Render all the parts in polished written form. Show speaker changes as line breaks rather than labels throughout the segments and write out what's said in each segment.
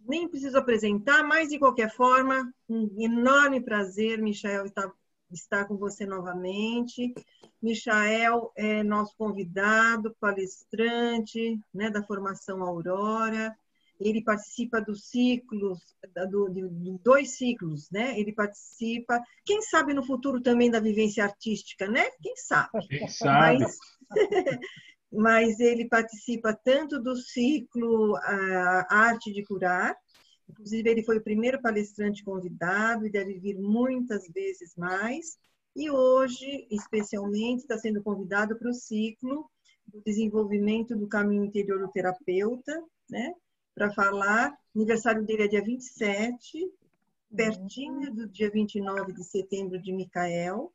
Nem preciso apresentar, mas de qualquer forma, um enorme prazer, Michael, estar com você novamente. Michael é nosso convidado, palestrante, né, da Formação Aurora. Ele participa dos ciclos, de 2 ciclos, né? Ele participa, quem sabe no futuro também da vivência artística, né? Quem sabe?
Quem sabe?
Mas ele participa tanto do ciclo Arte de Curar, inclusive ele foi o primeiro palestrante convidado e deve vir muitas vezes mais, e hoje, especialmente, está sendo convidado para o ciclo do desenvolvimento do caminho interior do terapeuta, né? Para falar, o aniversário dele é dia 27, pertinho do dia 29 de setembro de Micael,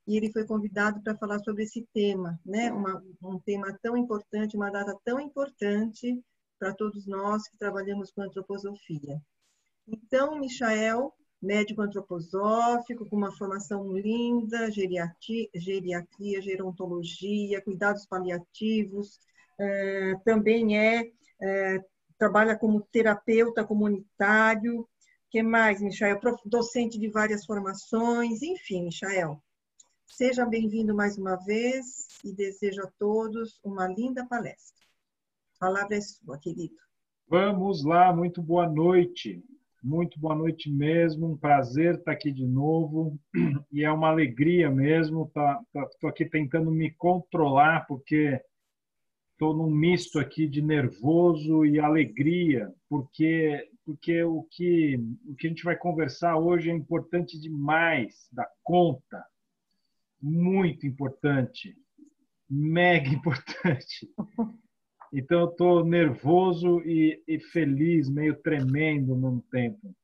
e ele foi convidado para falar sobre esse tema, né? Um tema tão importante, uma data tão importante para todos nós que trabalhamos com antroposofia. Então, Michael, médico antroposófico, com uma formação linda, geriatria, gerontologia, cuidados paliativos, também trabalha como terapeuta comunitário. Que mais, Michael? Docente de várias formações, enfim, Michael. Seja bem-vindo mais uma vez e desejo a todos uma linda palestra. A palavra é sua, querido.
Vamos lá, muito boa noite. Muito boa noite mesmo, um prazer estar aqui de novo e é uma alegria mesmo. Estou aqui tentando me controlar porque estou num misto aqui de nervoso e alegria, porque o que a gente vai conversar hoje é importante demais da conta. Muito importante, mega importante. Então, eu estou nervoso e feliz, meio tremendo ao mesmo tempo.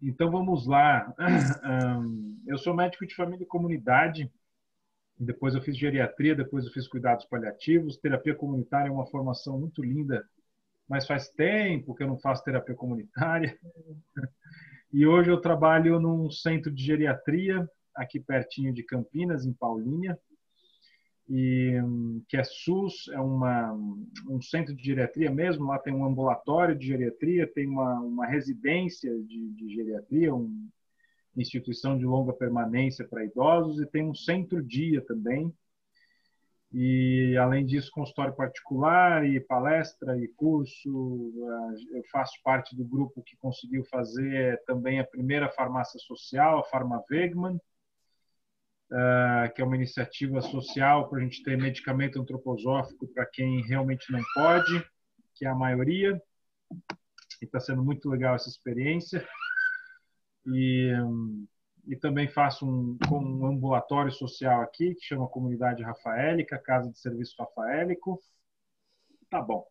Então, vamos lá. Eu sou médico de família e comunidade, depois eu fiz geriatria, depois eu fiz cuidados paliativos. Terapia comunitária é uma formação muito linda, mas faz tempo que eu não faço terapia comunitária. E hoje eu trabalho num centro de geriatria, aqui pertinho de Campinas, em Paulínia, que é SUS, é um centro de geriatria mesmo. Lá tem um ambulatório de geriatria, tem uma residência de geriatria, uma instituição de longa permanência para idosos, e tem um centro-dia também. E, além disso, consultório particular e palestra e curso. Eu faço parte do grupo que conseguiu fazer também a primeira farmácia social, a Pharma Wegmann, que é uma iniciativa social para a gente ter medicamento antroposófico para quem realmente não pode, que é a maioria. E está sendo muito legal essa experiência. E também faço um ambulatório social aqui, que chama Comunidade Rafaélica, Casa de Serviço Rafaélico. Tá bom.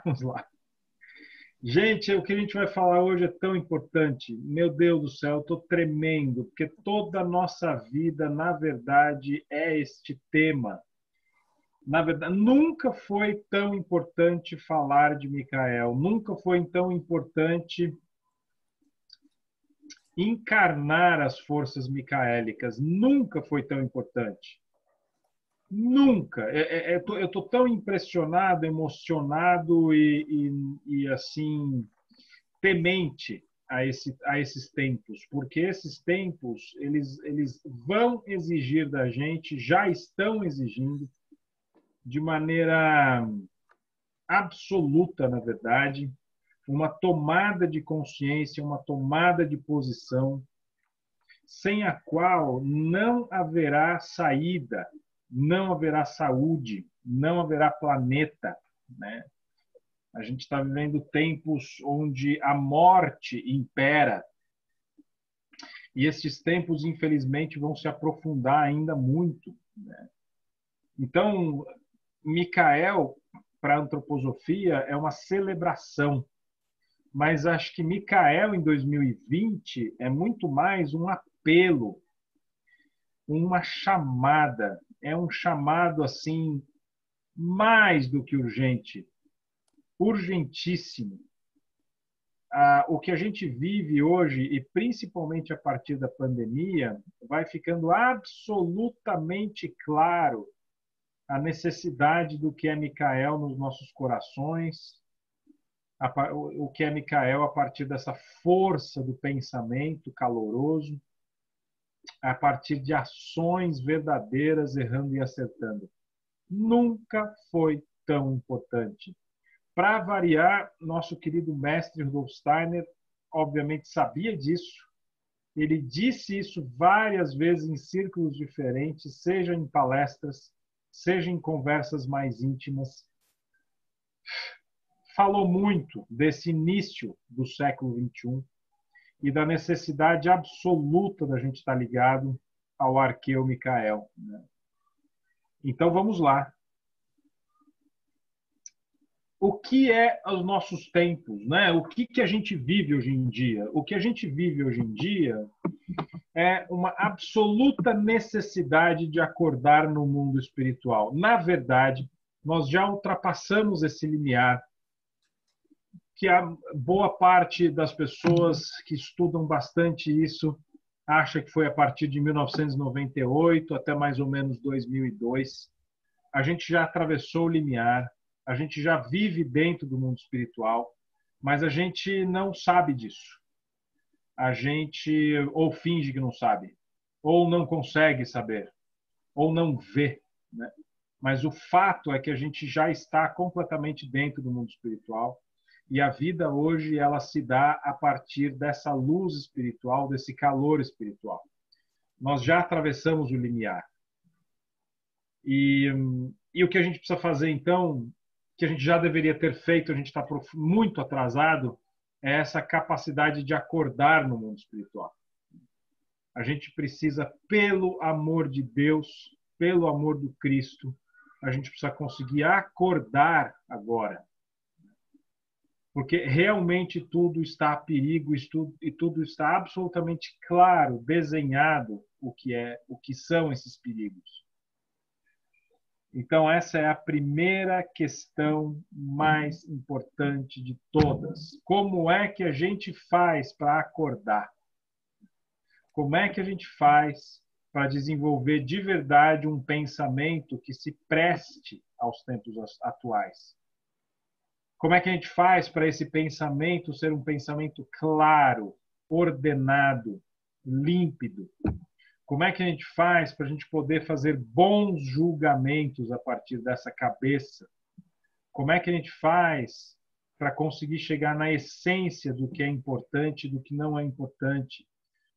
Vamos lá. Gente, o que a gente vai falar hoje é tão importante. Meu Deus do céu, eu estou tremendo, porque toda a nossa vida, na verdade, é este tema. Na verdade, nunca foi tão importante falar de Micael, nunca foi tão importante encarnar as forças micaélicas, nunca foi tão importante. Nunca. Eu estou tão impressionado, emocionado e assim, temente a esses tempos, porque esses tempos eles vão exigir da gente, já estão exigindo, de maneira absoluta, na verdade, uma tomada de consciência, uma tomada de posição, sem a qual não haverá saída, não haverá saúde, não haverá planeta, né? A gente está vivendo tempos onde a morte impera. E esses tempos, infelizmente, vão se aprofundar ainda muito, né? Então, Micael, para a antroposofia, é uma celebração. Mas acho que Micael, em 2020, é muito mais um apelo, uma chamada. É um chamado, assim, mais do que urgente. Urgentíssimo. O que a gente vive hoje, e principalmente a partir da pandemia, vai ficando absolutamente claro a necessidade do que é Micael nos nossos corações, o que é Micael a partir dessa força do pensamento caloroso, a partir de ações verdadeiras, errando e acertando. Nunca foi tão importante. Para variar, nosso querido mestre Rudolf Steiner, obviamente, sabia disso. Ele disse isso várias vezes em círculos diferentes, seja em palestras, seja em conversas mais íntimas. Falou muito desse início do século XXI e da necessidade absoluta da gente estar ligado ao arqueu Micael. Então, vamos lá. O que é os nossos tempos, né? O que a gente vive hoje em dia? O que a gente vive hoje em dia é uma absoluta necessidade de acordar no mundo espiritual. Na verdade, nós já ultrapassamos esse limiar que a boa parte das pessoas que estudam bastante isso acha que foi a partir de 1998 até mais ou menos 2002. A gente já atravessou o limiar, a gente já vive dentro do mundo espiritual, mas a gente não sabe disso. A gente ou finge que não sabe, ou não consegue saber, ou não vê, né? Mas o fato é que a gente já está completamente dentro do mundo espiritual e a vida hoje ela se dá a partir dessa luz espiritual, desse calor espiritual. Nós já atravessamos o limiar. E o que a gente precisa fazer, então, que a gente já deveria ter feito, a gente está muito atrasado, é essa capacidade de acordar no mundo espiritual. A gente precisa, pelo amor de Deus, pelo amor do Cristo, a gente precisa conseguir acordar agora. Porque realmente tudo está a perigo e tudo está absolutamente claro, desenhado o que são esses perigos. Então, essa é a primeira questão mais importante de todas. Como é que a gente faz para acordar? Como é que a gente faz para desenvolver de verdade um pensamento que se preste aos tempos atuais? Como é que a gente faz para esse pensamento ser um pensamento claro, ordenado, límpido? Como é que a gente faz para a gente poder fazer bons julgamentos a partir dessa cabeça? Como é que a gente faz para conseguir chegar na essência do que é importante e do que não é importante?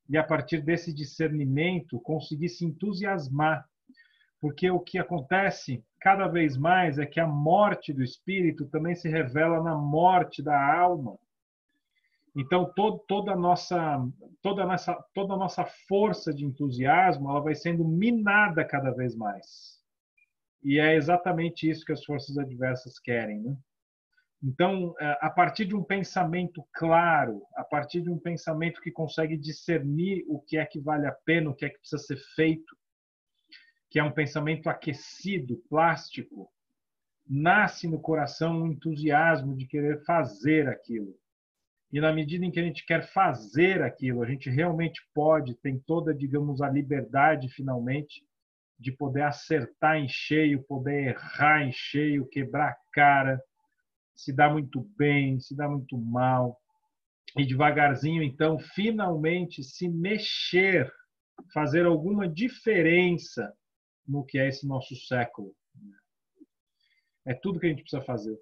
E a partir desse discernimento, conseguir se entusiasmar. Porque o que acontece cada vez mais é que a morte do espírito também se revela na morte da alma. Então, toda a nossa força de entusiasmo ela vai sendo minada cada vez mais. E é exatamente isso que as forças adversas querem, né? Então, a partir de um pensamento claro, a partir de um pensamento que consegue discernir o que é que vale a pena, o que é que precisa ser feito, que é um pensamento aquecido, plástico, nasce no coração um entusiasmo de querer fazer aquilo. E na medida em que a gente quer fazer aquilo, a gente realmente pode, tem toda, digamos, a liberdade, finalmente, de poder acertar em cheio, poder errar em cheio, quebrar a cara, se dá muito bem, se dá muito mal. E devagarzinho, então, finalmente se mexer, fazer alguma diferença no que é esse nosso século. É tudo que a gente precisa fazer.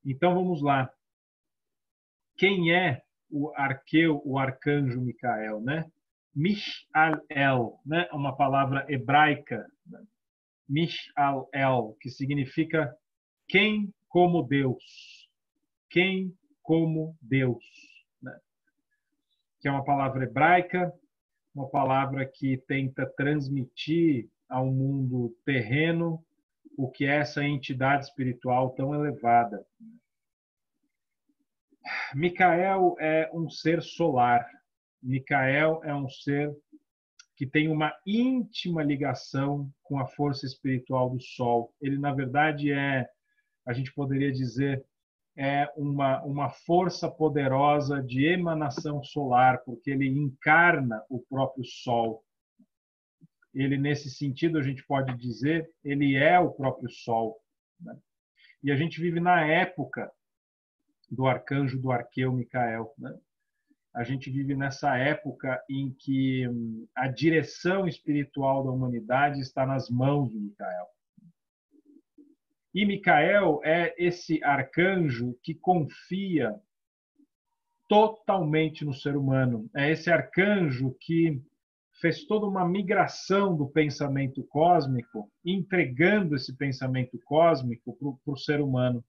Então, vamos lá. Quem é o arqueu, o arcanjo Micael, né? Mish'al-el, né? Uma palavra hebraica, né? Mish'al-el, que significa quem como Deus. Quem como Deus, né? Que é uma palavra hebraica, uma palavra que tenta transmitir ao mundo terreno o que é essa entidade espiritual tão elevada. Micael é um ser solar. Micael é um ser que tem uma íntima ligação com a força espiritual do Sol. Ele, na verdade, a gente poderia dizer, é uma força poderosa de emanação solar, porque ele encarna o próprio Sol. Ele, nesse sentido, a gente pode dizer, ele é o próprio Sol, né? E a gente vive na época do arcanjo do arqueu Micael, né? A gente vive nessa época em que a direção espiritual da humanidade está nas mãos de Micael. E Micael é esse arcanjo que confia totalmente no ser humano. É esse arcanjo que fez toda uma migração do pensamento cósmico, entregando esse pensamento cósmico para o ser humano.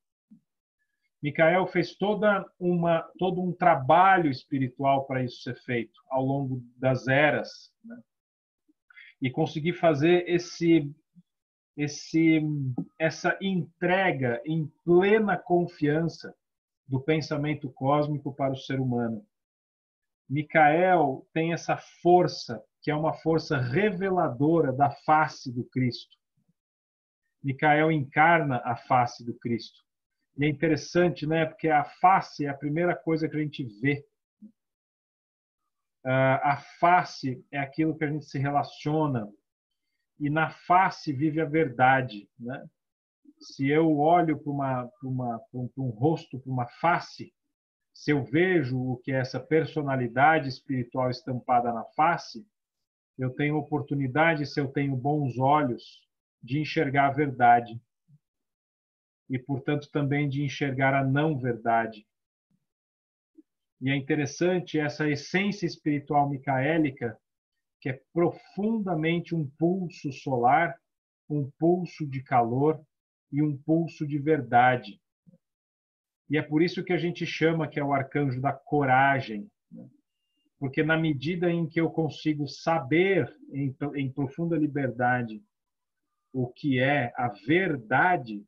Micael fez todo um trabalho espiritual para isso ser feito ao longo das eras, né? E conseguir fazer essa entrega em plena confiança do pensamento cósmico para o ser humano. Micael tem essa força, que é uma força reveladora da face do Cristo. Micael encarna a face do Cristo. E é interessante, né? Porque a face é a primeira coisa que a gente vê. A face é aquilo que a gente se relaciona. E na face vive a verdade, né? Se eu olho para um rosto, para uma face, se eu vejo o que é essa personalidade espiritual estampada na face, eu tenho oportunidade, se eu tenho bons olhos, de enxergar a verdade. E, portanto, também de enxergar a não-verdade. E é interessante essa essência espiritual micaélica, que é profundamente um pulso solar, um pulso de calor e um pulso de verdade. E é por isso que a gente chama que é o arcanjo da coragem, né? Porque na medida em que eu consigo saber em profunda liberdade o que é a verdade,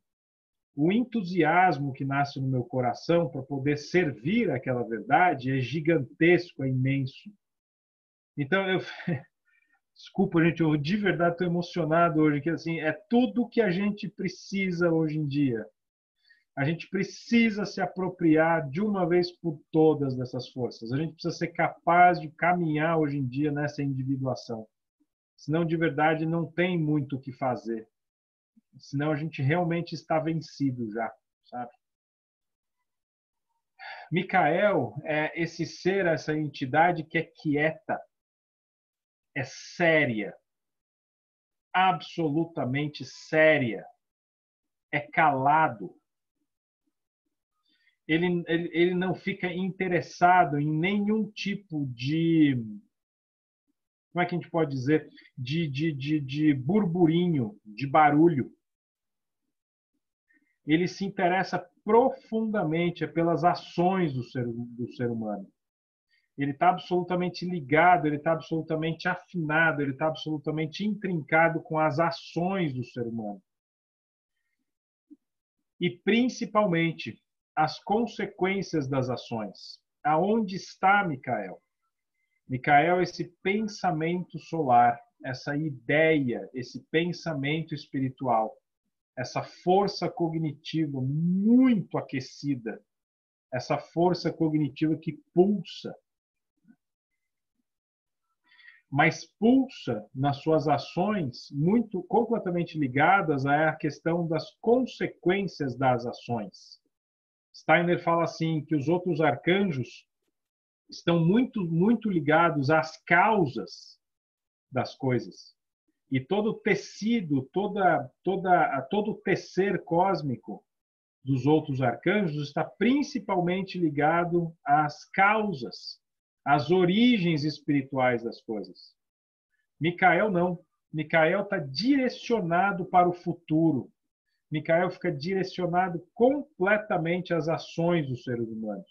o entusiasmo que nasce no meu coração para poder servir aquela verdade é gigantesco, é imenso. Então, desculpa, gente, eu de verdade estou emocionado hoje, que assim, é tudo que a gente precisa hoje em dia. A gente precisa se apropriar de uma vez por todas dessas forças. A gente precisa ser capaz de caminhar hoje em dia nessa individuação. Senão, de verdade, não tem muito o que fazer. Senão a gente realmente está vencido já, sabe? Micael é esse ser, essa entidade que é quieta, é séria, absolutamente séria, é calado. Ele não fica interessado em nenhum tipo de, como é que a gente pode dizer, de burburinho, de barulho. Ele se interessa profundamente pelas ações do ser humano. Ele está absolutamente ligado, ele está absolutamente afinado, ele está absolutamente intrincado com as ações do ser humano. E, principalmente, as consequências das ações. Aonde está Micael? Micael é esse pensamento solar, essa ideia, esse pensamento espiritual, essa força cognitiva muito aquecida, essa força cognitiva que pulsa, mas pulsa nas suas ações muito completamente ligadas à questão das consequências das ações. Steiner fala assim que os outros arcanjos estão muito ligados às causas das coisas. E todo o tecido, todo o tecer cósmico dos outros arcanjos está principalmente ligado às causas, às origens espirituais das coisas. Micael não. Micael está direcionado para o futuro. Micael fica direcionado completamente às ações dos seres humanos.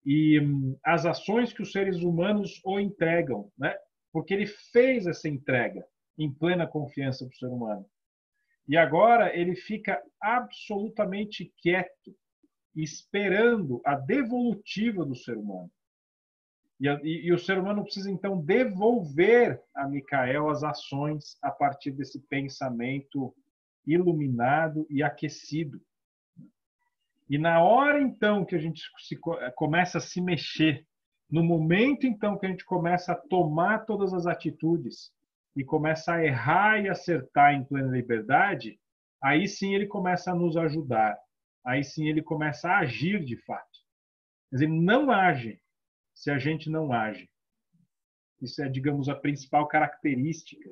E as ações que os seres humanos o entregam, né? Porque ele fez essa entrega em plena confiança para o ser humano. E agora ele fica absolutamente quieto, esperando a devolutiva do ser humano. E o ser humano precisa, então, devolver a Micael as ações a partir desse pensamento iluminado e aquecido. E na hora, então, que a gente começa a se mexer, no momento, então, que a gente começa a tomar todas as atitudes e começa a errar e acertar em plena liberdade, aí sim ele começa a nos ajudar. aí sim ele começa a agir de fato. Mas ele não age se a gente não age. Isso é, digamos, a principal característica.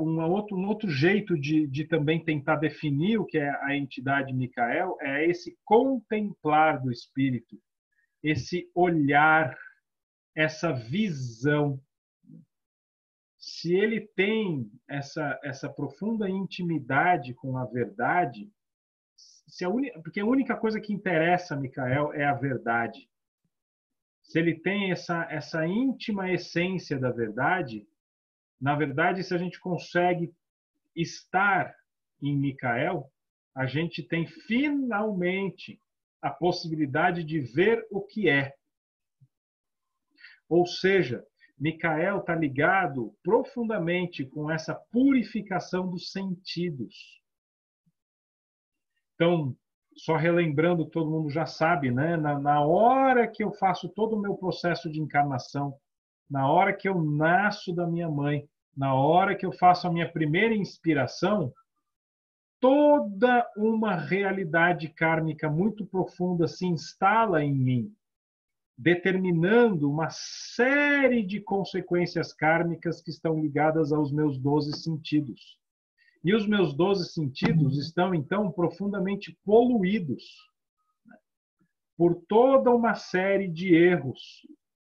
Um outro jeito de também tentar definir o que é a entidade Micael é esse contemplar do espírito, esse olhar, essa visão. Se ele tem essa profunda intimidade com a verdade, porque a única coisa que interessa a Micael é a verdade. Se ele tem essa íntima essência da verdade, na verdade, se a gente consegue estar em Micael, a gente tem finalmente a possibilidade de ver o que é. Ou seja, Micael está ligado profundamente com essa purificação dos sentidos. Então, só relembrando, todo mundo já sabe, né? Na hora que eu faço todo o meu processo de encarnação, na hora que eu nasço da minha mãe, na hora que eu faço a minha primeira inspiração, toda uma realidade kármica muito profunda se instala em mim, determinando uma série de consequências kármicas que estão ligadas aos meus 12 sentidos. E os meus 12 sentidos estão, então, profundamente poluídos por toda uma série de erros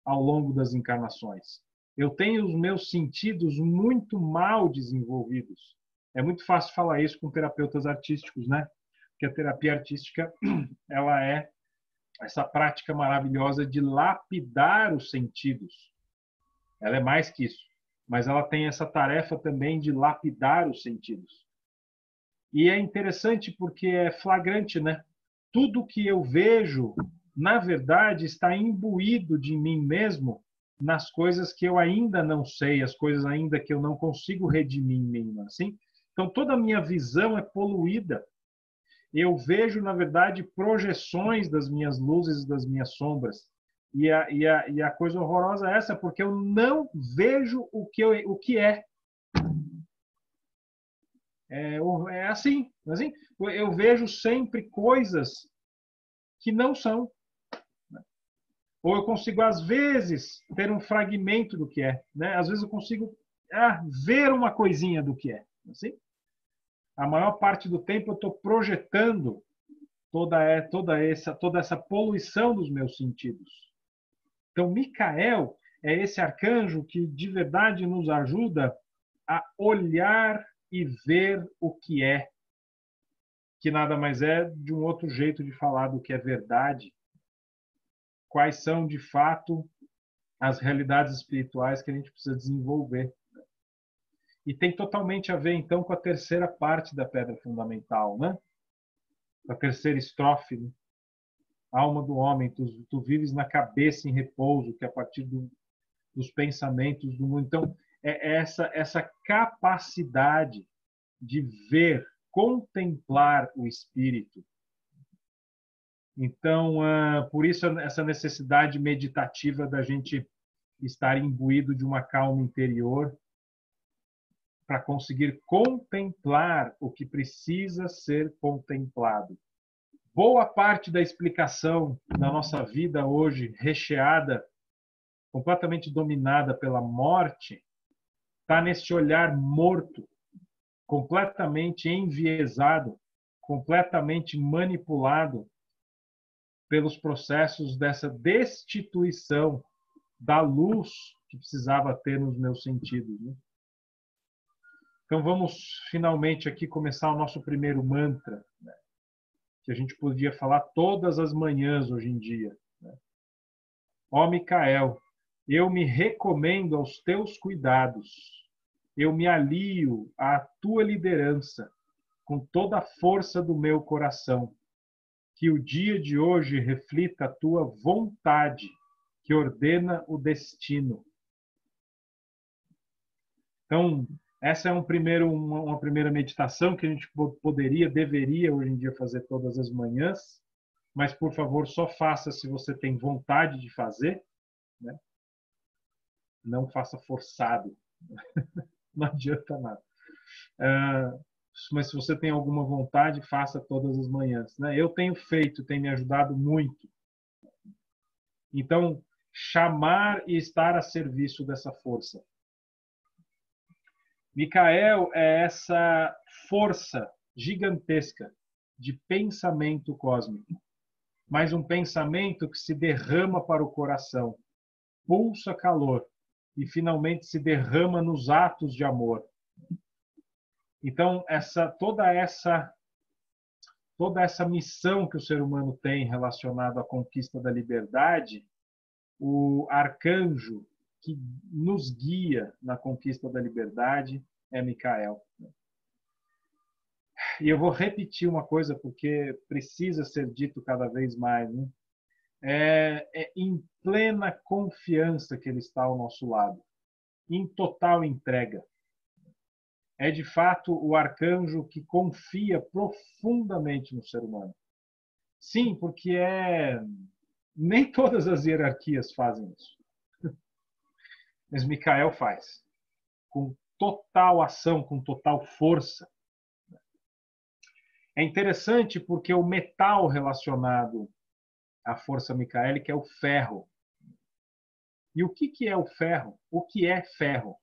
ao longo das encarnações. Eu tenho os meus sentidos muito mal desenvolvidos. É muito fácil falar isso com terapeutas artísticos, né? Porque a terapia artística, ela é essa prática maravilhosa de lapidar os sentidos. Ela é mais que isso, mas ela tem essa tarefa também de lapidar os sentidos. E é interessante porque é flagrante, né? Tudo que eu vejo, na verdade, está imbuído de mim mesmo nas coisas que eu ainda não sei, as coisas ainda que eu não consigo redimir em mim, assim. Então, toda a minha visão é poluída. Eu vejo, na verdade, projeções das minhas luzes e das minhas sombras. E a coisa horrorosa é essa, porque eu não vejo o que é. É assim. Eu vejo sempre coisas que não são. Ou eu consigo, às vezes, ter um fragmento do que é. Né? Às vezes eu consigo ver uma coisinha do que é. Assim? A maior parte do tempo eu estou projetando toda essa poluição dos meus sentidos. Então, Micael é esse arcanjo que, de verdade, nos ajuda a olhar e ver o que é. Que nada mais é de um outro jeito de falar do que é verdade. Quais são, de fato, as realidades espirituais que a gente precisa desenvolver. E tem totalmente a ver, então, com a terceira parte da pedra fundamental, né? A terceira estrofe, né? Alma do homem, tu vives na cabeça em repouso, que é a partir dos pensamentos do mundo. Então, é essa capacidade de ver, contemplar o espírito. Então, por isso essa necessidade meditativa da gente estar imbuído de uma calma interior para conseguir contemplar o que precisa ser contemplado. Boa parte da explicação da nossa vida hoje, recheada, completamente dominada pela morte, está nesse olhar morto, completamente enviesado, completamente manipulado pelos processos dessa destituição da luz que precisava ter nos meus sentidos. Né? Então vamos finalmente aqui começar o nosso primeiro mantra, né? Que a gente podia falar todas as manhãs hoje em dia. Né? Ó Micael, eu me recomendo aos teus cuidados, eu me alio à tua liderança com toda a força do meu coração. Que o dia de hoje reflita a tua vontade, que ordena o destino. Então, essa é uma primeira meditação que a gente deveria hoje em dia fazer todas as manhãs, mas, por favor, só faça se você tem vontade de fazer, né? Não faça forçado, não adianta nada. Mas se você tem alguma vontade, faça todas as manhãs, né? Eu tenho feito, tem me ajudado muito. Então, chamar e estar a serviço dessa força. Micael é essa força gigantesca de pensamento cósmico, mas um pensamento que se derrama para o coração, pulsa calor e finalmente se derrama nos atos de amor. Então, toda essa missão que o ser humano tem relacionada à conquista da liberdade, o arcanjo que nos guia na conquista da liberdade é Micael. E eu vou repetir uma coisa porque precisa ser dito cada vez mais, né? É em plena confiança que ele está ao nosso lado, em total entrega. É de fato o arcanjo que confia profundamente no ser humano. Sim, porque nem todas as hierarquias fazem isso. Mas Micael faz, com total ação, com total força. É interessante porque o metal relacionado à força micaélica é o ferro. E o que é o ferro? O que é ferro?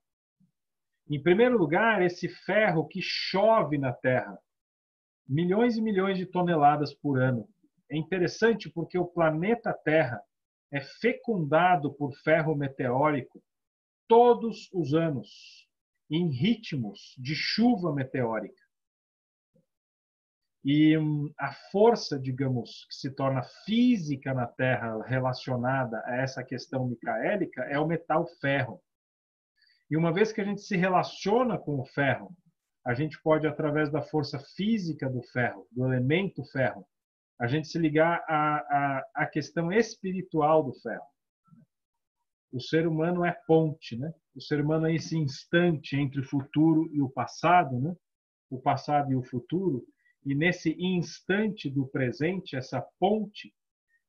Em primeiro lugar, esse ferro que chove na Terra, milhões e milhões de toneladas por ano. É interessante porque o planeta Terra é fecundado por ferro meteórico todos os anos, em ritmos de chuva meteórica. E a força, digamos, que se torna física na Terra relacionada a essa questão micaélica é o metal ferro. E uma vez que a gente se relaciona com o ferro, a gente pode, através da força física do ferro, do elemento ferro, a gente se ligar à questão espiritual do ferro. O ser humano é ponte, né? O ser humano é esse instante entre o futuro e o passado, né? O passado e o futuro. E nesse instante do presente, essa ponte,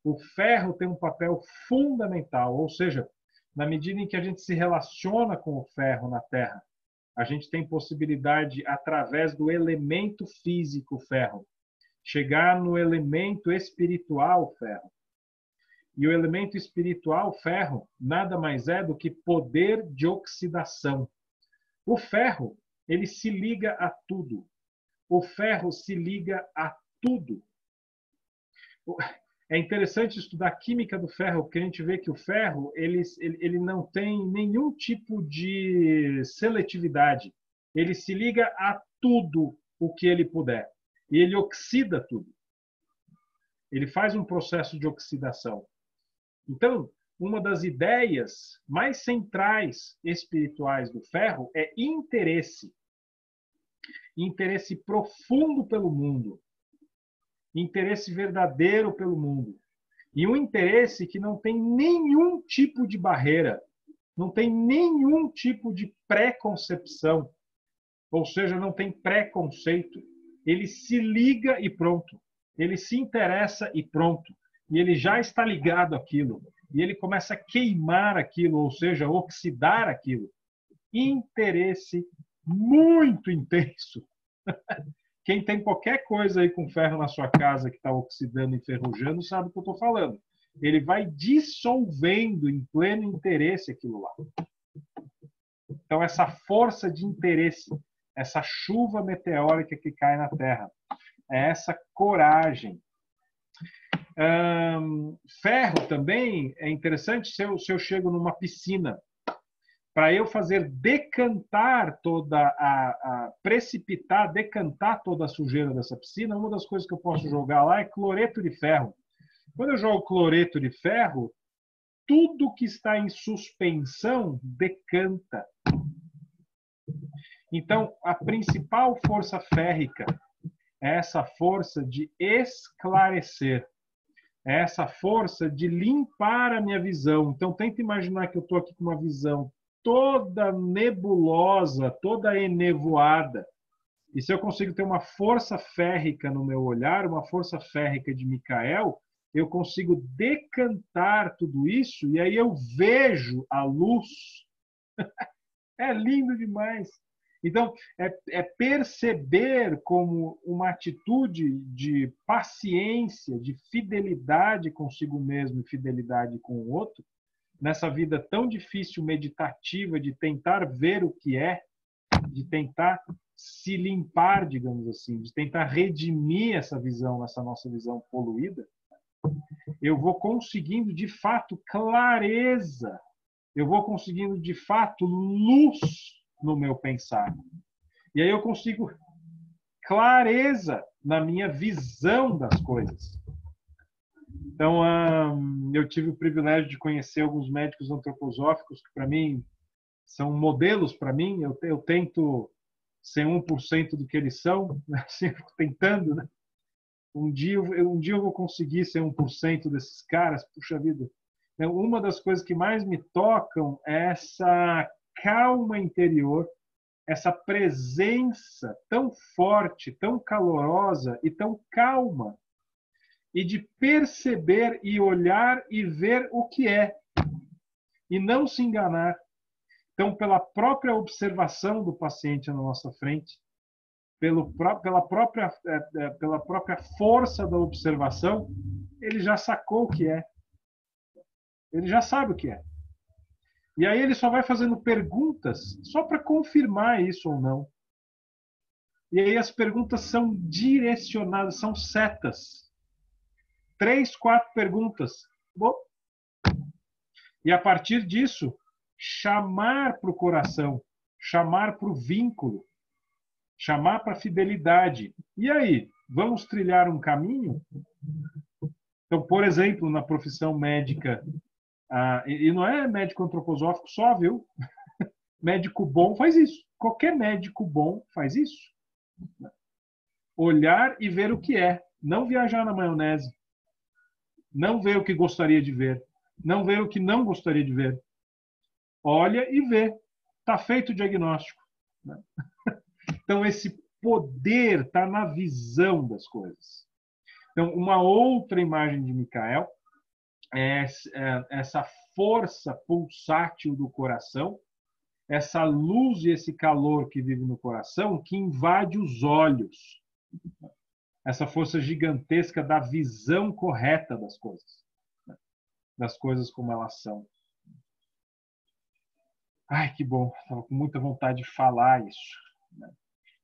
o ferro tem um papel fundamental, ou seja, na medida em que a gente se relaciona com o ferro na Terra, a gente tem possibilidade, através do elemento físico ferro, chegar no elemento espiritual ferro. E o elemento espiritual ferro nada mais é do que poder de oxidação. O ferro, ele se liga a tudo. O ferro se liga a tudo. É interessante estudar a química do ferro, porque a gente vê que o ferro ele não tem nenhum tipo de seletividade. Ele se liga a tudo o que ele puder. E ele oxida tudo. Ele faz um processo de oxidação. Então, uma das ideias mais centrais espirituais do ferro é interesse. Interesse profundo pelo mundo. Interesse verdadeiro pelo mundo. E um interesse que não tem nenhum tipo de barreira, não tem nenhum tipo de preconcepção, ou seja, não tem preconceito. Ele se liga e pronto. Ele se interessa e pronto. E ele já está ligado àquilo. E ele começa a queimar aquilo, ou seja, oxidar aquilo. Interesse muito intenso. Quem tem qualquer coisa aí com ferro na sua casa que está oxidando e enferrujando sabe o que eu estou falando. Ele vai dissolvendo em pleno interesse aquilo lá. Então, essa força de interesse, essa chuva meteórica que cai na Terra, é essa coragem. Ferro também é interessante se eu chego numa piscina. Para eu fazer decantar precipitar, decantar toda a sujeira dessa piscina, uma das coisas que eu posso jogar lá é cloreto de ferro. Quando eu jogo cloreto de ferro, tudo que está em suspensão decanta. Então, a principal força férrica é essa força de esclarecer, é essa força de limpar a minha visão. Então, tenta imaginar que eu estou aqui com uma visão toda nebulosa, toda enevoada. E se eu consigo ter uma força férrica no meu olhar, uma força férrica de Micael, eu consigo decantar tudo isso e aí eu vejo a luz. É lindo demais. Então, é perceber como uma atitude de paciência, de fidelidade consigo mesmo e fidelidade com o outro, nessa vida tão difícil, meditativa, de tentar ver o que é, de tentar se limpar, digamos assim, de tentar redimir essa visão, essa nossa visão poluída, eu vou conseguindo, de fato, clareza. Eu vou conseguindo, de fato, luz no meu pensar. E aí eu consigo clareza na minha visão das coisas. Então, eu tive o privilégio de conhecer alguns médicos antroposóficos que, para mim, são modelos para mim. Eu tento ser 1% do que eles são, sempre tentando, né? Um dia eu vou conseguir ser 1% desses caras, puxa vida. Então, uma das coisas que mais me tocam é essa calma interior, essa presença tão forte, tão calorosa e tão calma, e de perceber e olhar e ver o que é, e não se enganar. Então, pela própria observação do paciente na nossa frente, pela própria força da observação, ele já sacou o que é. Ele já sabe o que é. E aí ele só vai fazendo perguntas só para confirmar isso ou não. E aí as perguntas são direcionadas, são setas. 3, 4 perguntas. Bom. E a partir disso, chamar para o coração, chamar para o vínculo, chamar para a fidelidade. E aí, vamos trilhar um caminho? Então, por exemplo, na profissão médica, e não é médico antroposófico só, viu? Médico bom faz isso. Qualquer médico bom faz isso. Olhar e ver o que é. Não viajar na maionese. Não ver o que gostaria de ver. Não ver o que não gostaria de ver. Olha e vê. Está feito o diagnóstico. Então, esse poder está na visão das coisas. Então, uma outra imagem de Micael é essa força pulsátil do coração, essa luz e esse calor que vive no coração, que invade os olhos. Essa força gigantesca da visão correta das coisas como elas são. Ai, que bom, estava com muita vontade de falar isso.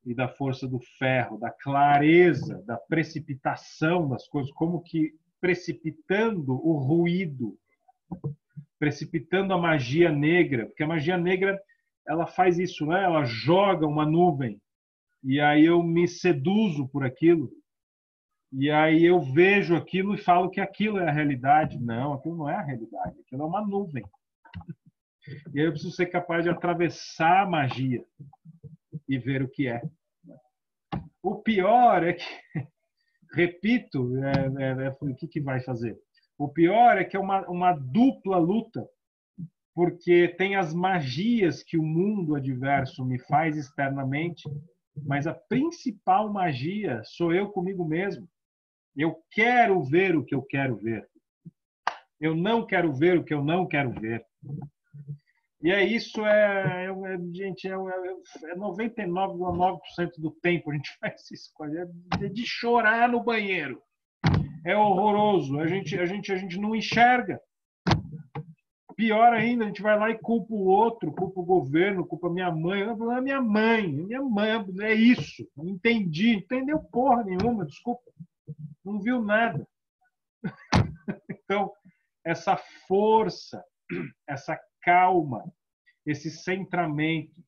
E da força do ferro, da clareza, da precipitação das coisas, como que precipitando o ruído, precipitando a magia negra, porque a magia negra ela faz isso, né? Ela joga uma nuvem e aí eu me seduzo por aquilo e aí eu vejo aquilo e falo que aquilo é a realidade. Não, aquilo não é a realidade, aquilo é uma nuvem. E aí eu preciso ser capaz de atravessar a magia e ver o que é. O pior é que, repito, o que vai fazer? O pior é que é uma dupla luta, porque tem as magias que o mundo adverso me faz externamente, mas a principal magia sou eu comigo mesmo. Eu quero ver o que eu quero ver. Eu não quero ver o que eu não quero ver. E isso gente, é 99,9% do tempo a gente faz isso, é de chorar no banheiro. É horroroso, a gente não enxerga. Pior ainda, a gente vai lá e culpa o outro, culpa o governo, culpa a minha mãe. Não é minha mãe, é isso. Não entendi, entendeu porra nenhuma, desculpa. Não viu nada. Então, essa força, essa calma, esse centramento,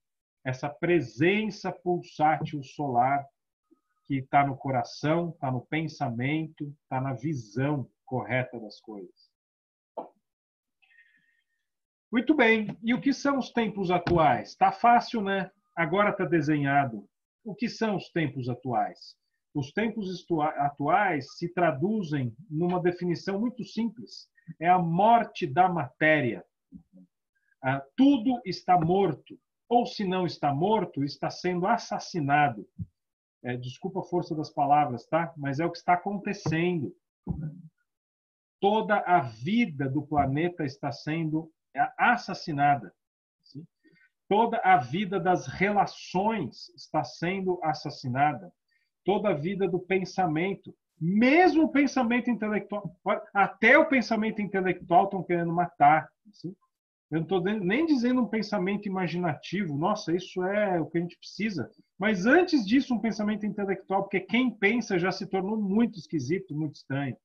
essa presença pulsátil solar que está no coração, está no pensamento, está na visão correta das coisas. Muito bem. E o que são os tempos atuais? Está fácil, né? Agora está desenhado. O que são os tempos atuais? Os tempos atuais se traduzem numa definição muito simples. É a morte da matéria. Tudo está morto. Ou se não está morto, está sendo assassinado. Desculpa a força das palavras, tá? Mas é o que está acontecendo. Toda a vida do planeta está sendo assassinada. Toda a vida das relações está sendo assassinada. Toda a vida do pensamento, mesmo o pensamento intelectual, até o pensamento intelectual estão querendo matar. Assim. Eu não estou nem dizendo um pensamento imaginativo, nossa, isso é o que a gente precisa. Mas antes disso, um pensamento intelectual, porque quem pensa já se tornou muito esquisito, muito estranho.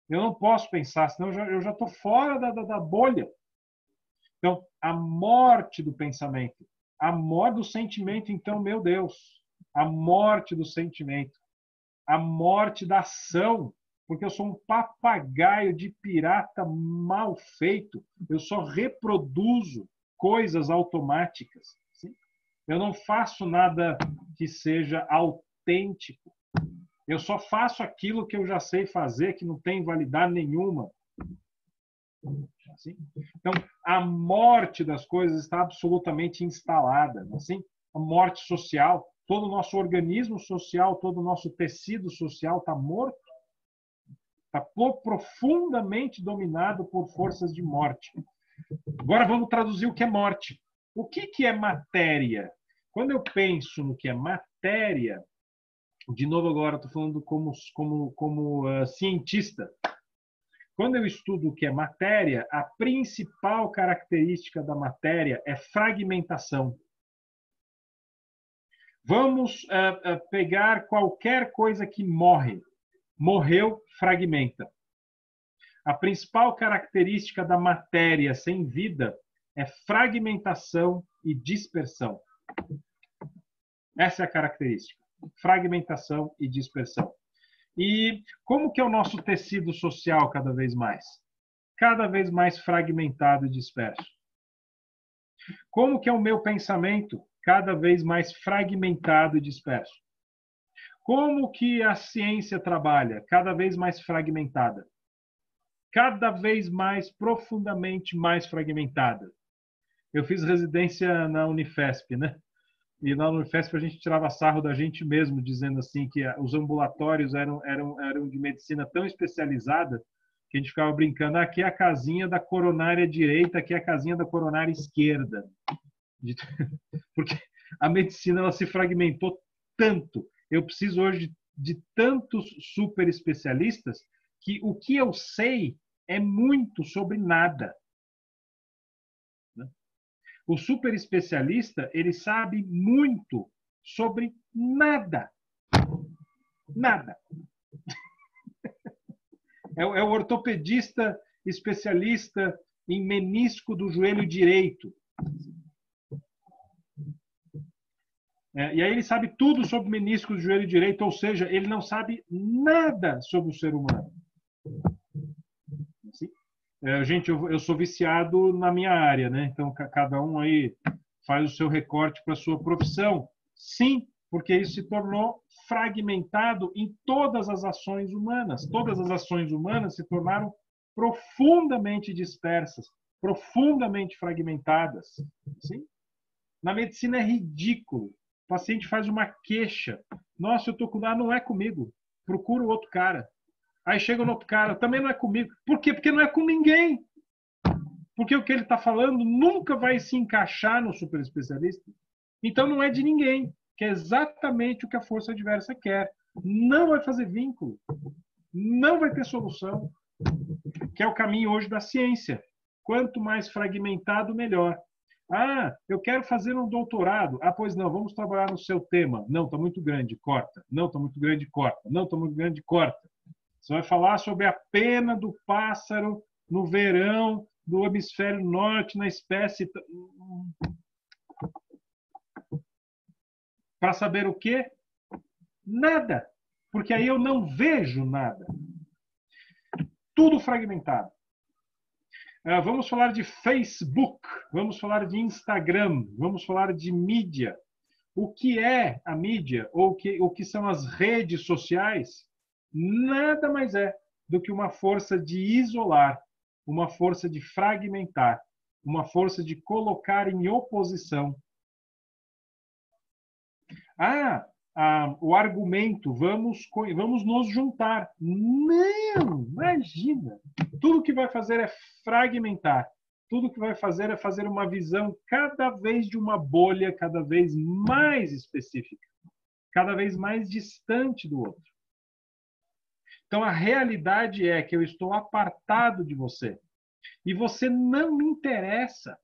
Eu não posso pensar, senão eu já estou fora da bolha. Então, a morte do pensamento, a morte do sentimento, então, meu Deus, a morte do sentimento, a morte da ação, porque eu sou um papagaio de pirata mal feito, eu só reproduzo coisas automáticas. Sim? Eu não faço nada que seja autêntico. Eu só faço aquilo que eu já sei fazer, que não tem validade nenhuma. Assim? Então, a morte das coisas está absolutamente instalada. Assim? A morte social, todo o nosso organismo social, todo o nosso tecido social está morto. Está profundamente dominado por forças de morte. Agora vamos traduzir o que é morte. O que é matéria? Quando eu penso no que é matéria, de novo agora estou falando como cientista. Quando eu estudo o que é matéria, a principal característica da matéria é fragmentação. Vamos pegar qualquer coisa que morre. Morreu, fragmenta. A principal característica da matéria sem vida é fragmentação e dispersão. Essa é a característica. Fragmentação e dispersão. E como que é o nosso tecido social cada vez mais? Cada vez mais fragmentado e disperso. Como que é o meu pensamento? Cada vez mais fragmentado e disperso. Como que a ciência trabalha? Cada vez mais fragmentada. Cada vez mais profundamente mais fragmentada. Eu fiz residência na Unifesp, né? E na Unifesp a gente tirava sarro da gente mesmo, dizendo assim que os ambulatórios eram de medicina tão especializada que a gente ficava brincando, aqui é a casinha da coronária direita, aqui é a casinha da coronária esquerda. Porque a medicina ela se fragmentou tanto. Eu preciso hoje de tantos super especialistas que o que eu sei é muito sobre nada. O super especialista, ele sabe muito sobre nada. Nada. É o ortopedista especialista em menisco do joelho direito. E aí ele sabe tudo sobre menisco do joelho direito, ou seja, ele não sabe nada sobre o ser humano. Assim? Gente, eu sou viciado na minha área, né? Então, cada um aí faz o seu recorte para a sua profissão. Sim, porque isso se tornou fragmentado em todas as ações humanas. Todas as ações humanas se tornaram profundamente dispersas, profundamente fragmentadas. Sim? Na medicina é ridículo. O paciente faz uma queixa. Nossa, eu estou com... Ah, não é comigo. Procura o outro cara. Aí chega no outro cara, também não é comigo. Por quê? Porque não é com ninguém. Porque o que ele está falando nunca vai se encaixar no super especialista. Então não é de ninguém, que é exatamente o que a força adversa quer. Não vai fazer vínculo. Não vai ter solução. Que é o caminho hoje da ciência. Quanto mais fragmentado, melhor. Ah, eu quero fazer um doutorado. Ah, pois não, vamos trabalhar no seu tema. Não, está muito grande, corta. Não, está muito grande, corta. Não, está muito grande, corta. Você vai falar sobre a pena do pássaro no verão do hemisfério norte na espécie... Para saber o quê? Nada. Porque aí eu não vejo nada. Tudo fragmentado. Vamos falar de Facebook, vamos falar de Instagram, vamos falar de mídia. O que é a mídia, ou o que são as redes sociais, nada mais é do que uma força de isolar, uma força de fragmentar, uma força de colocar em oposição. O argumento, vamos nos juntar. Não, imagina. Tudo que vai fazer é fragmentar. tudo que vai fazer é fazer uma visão cada vez de uma bolha cada vez mais específica, cada vez mais distante do outro. Então, a realidade é que eu estou apartado de você e você não me interessa.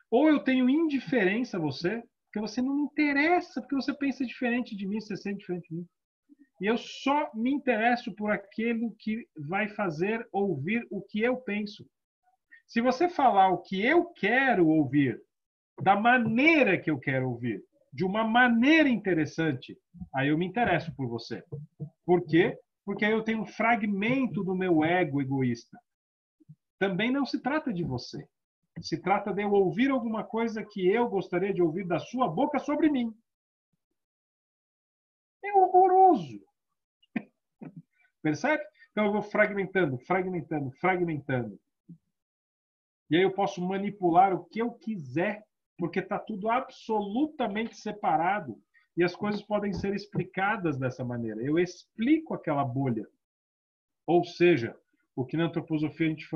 Ou eu tenho indiferença a você, porque você não me interessa, porque você pensa diferente de mim, você sente diferente de mim. E eu só me interesso por aquilo que vai fazer ouvir o que eu penso. Se você falar o que eu quero ouvir, da maneira que eu quero ouvir, de uma maneira interessante, aí eu me interesso por você. Por quê? Porque aí eu tenho um fragmento do meu ego egoísta. Também não se trata de você. Se trata de eu ouvir alguma coisa que eu gostaria de ouvir da sua boca sobre mim. É horroroso. Percebe? Então eu vou fragmentando, fragmentando, fragmentando. E aí eu posso manipular o que eu quiser, porque está tudo absolutamente separado. E as coisas podem ser explicadas dessa maneira. Eu explico aquela bolha. Ou seja, o que na antroposofia a gente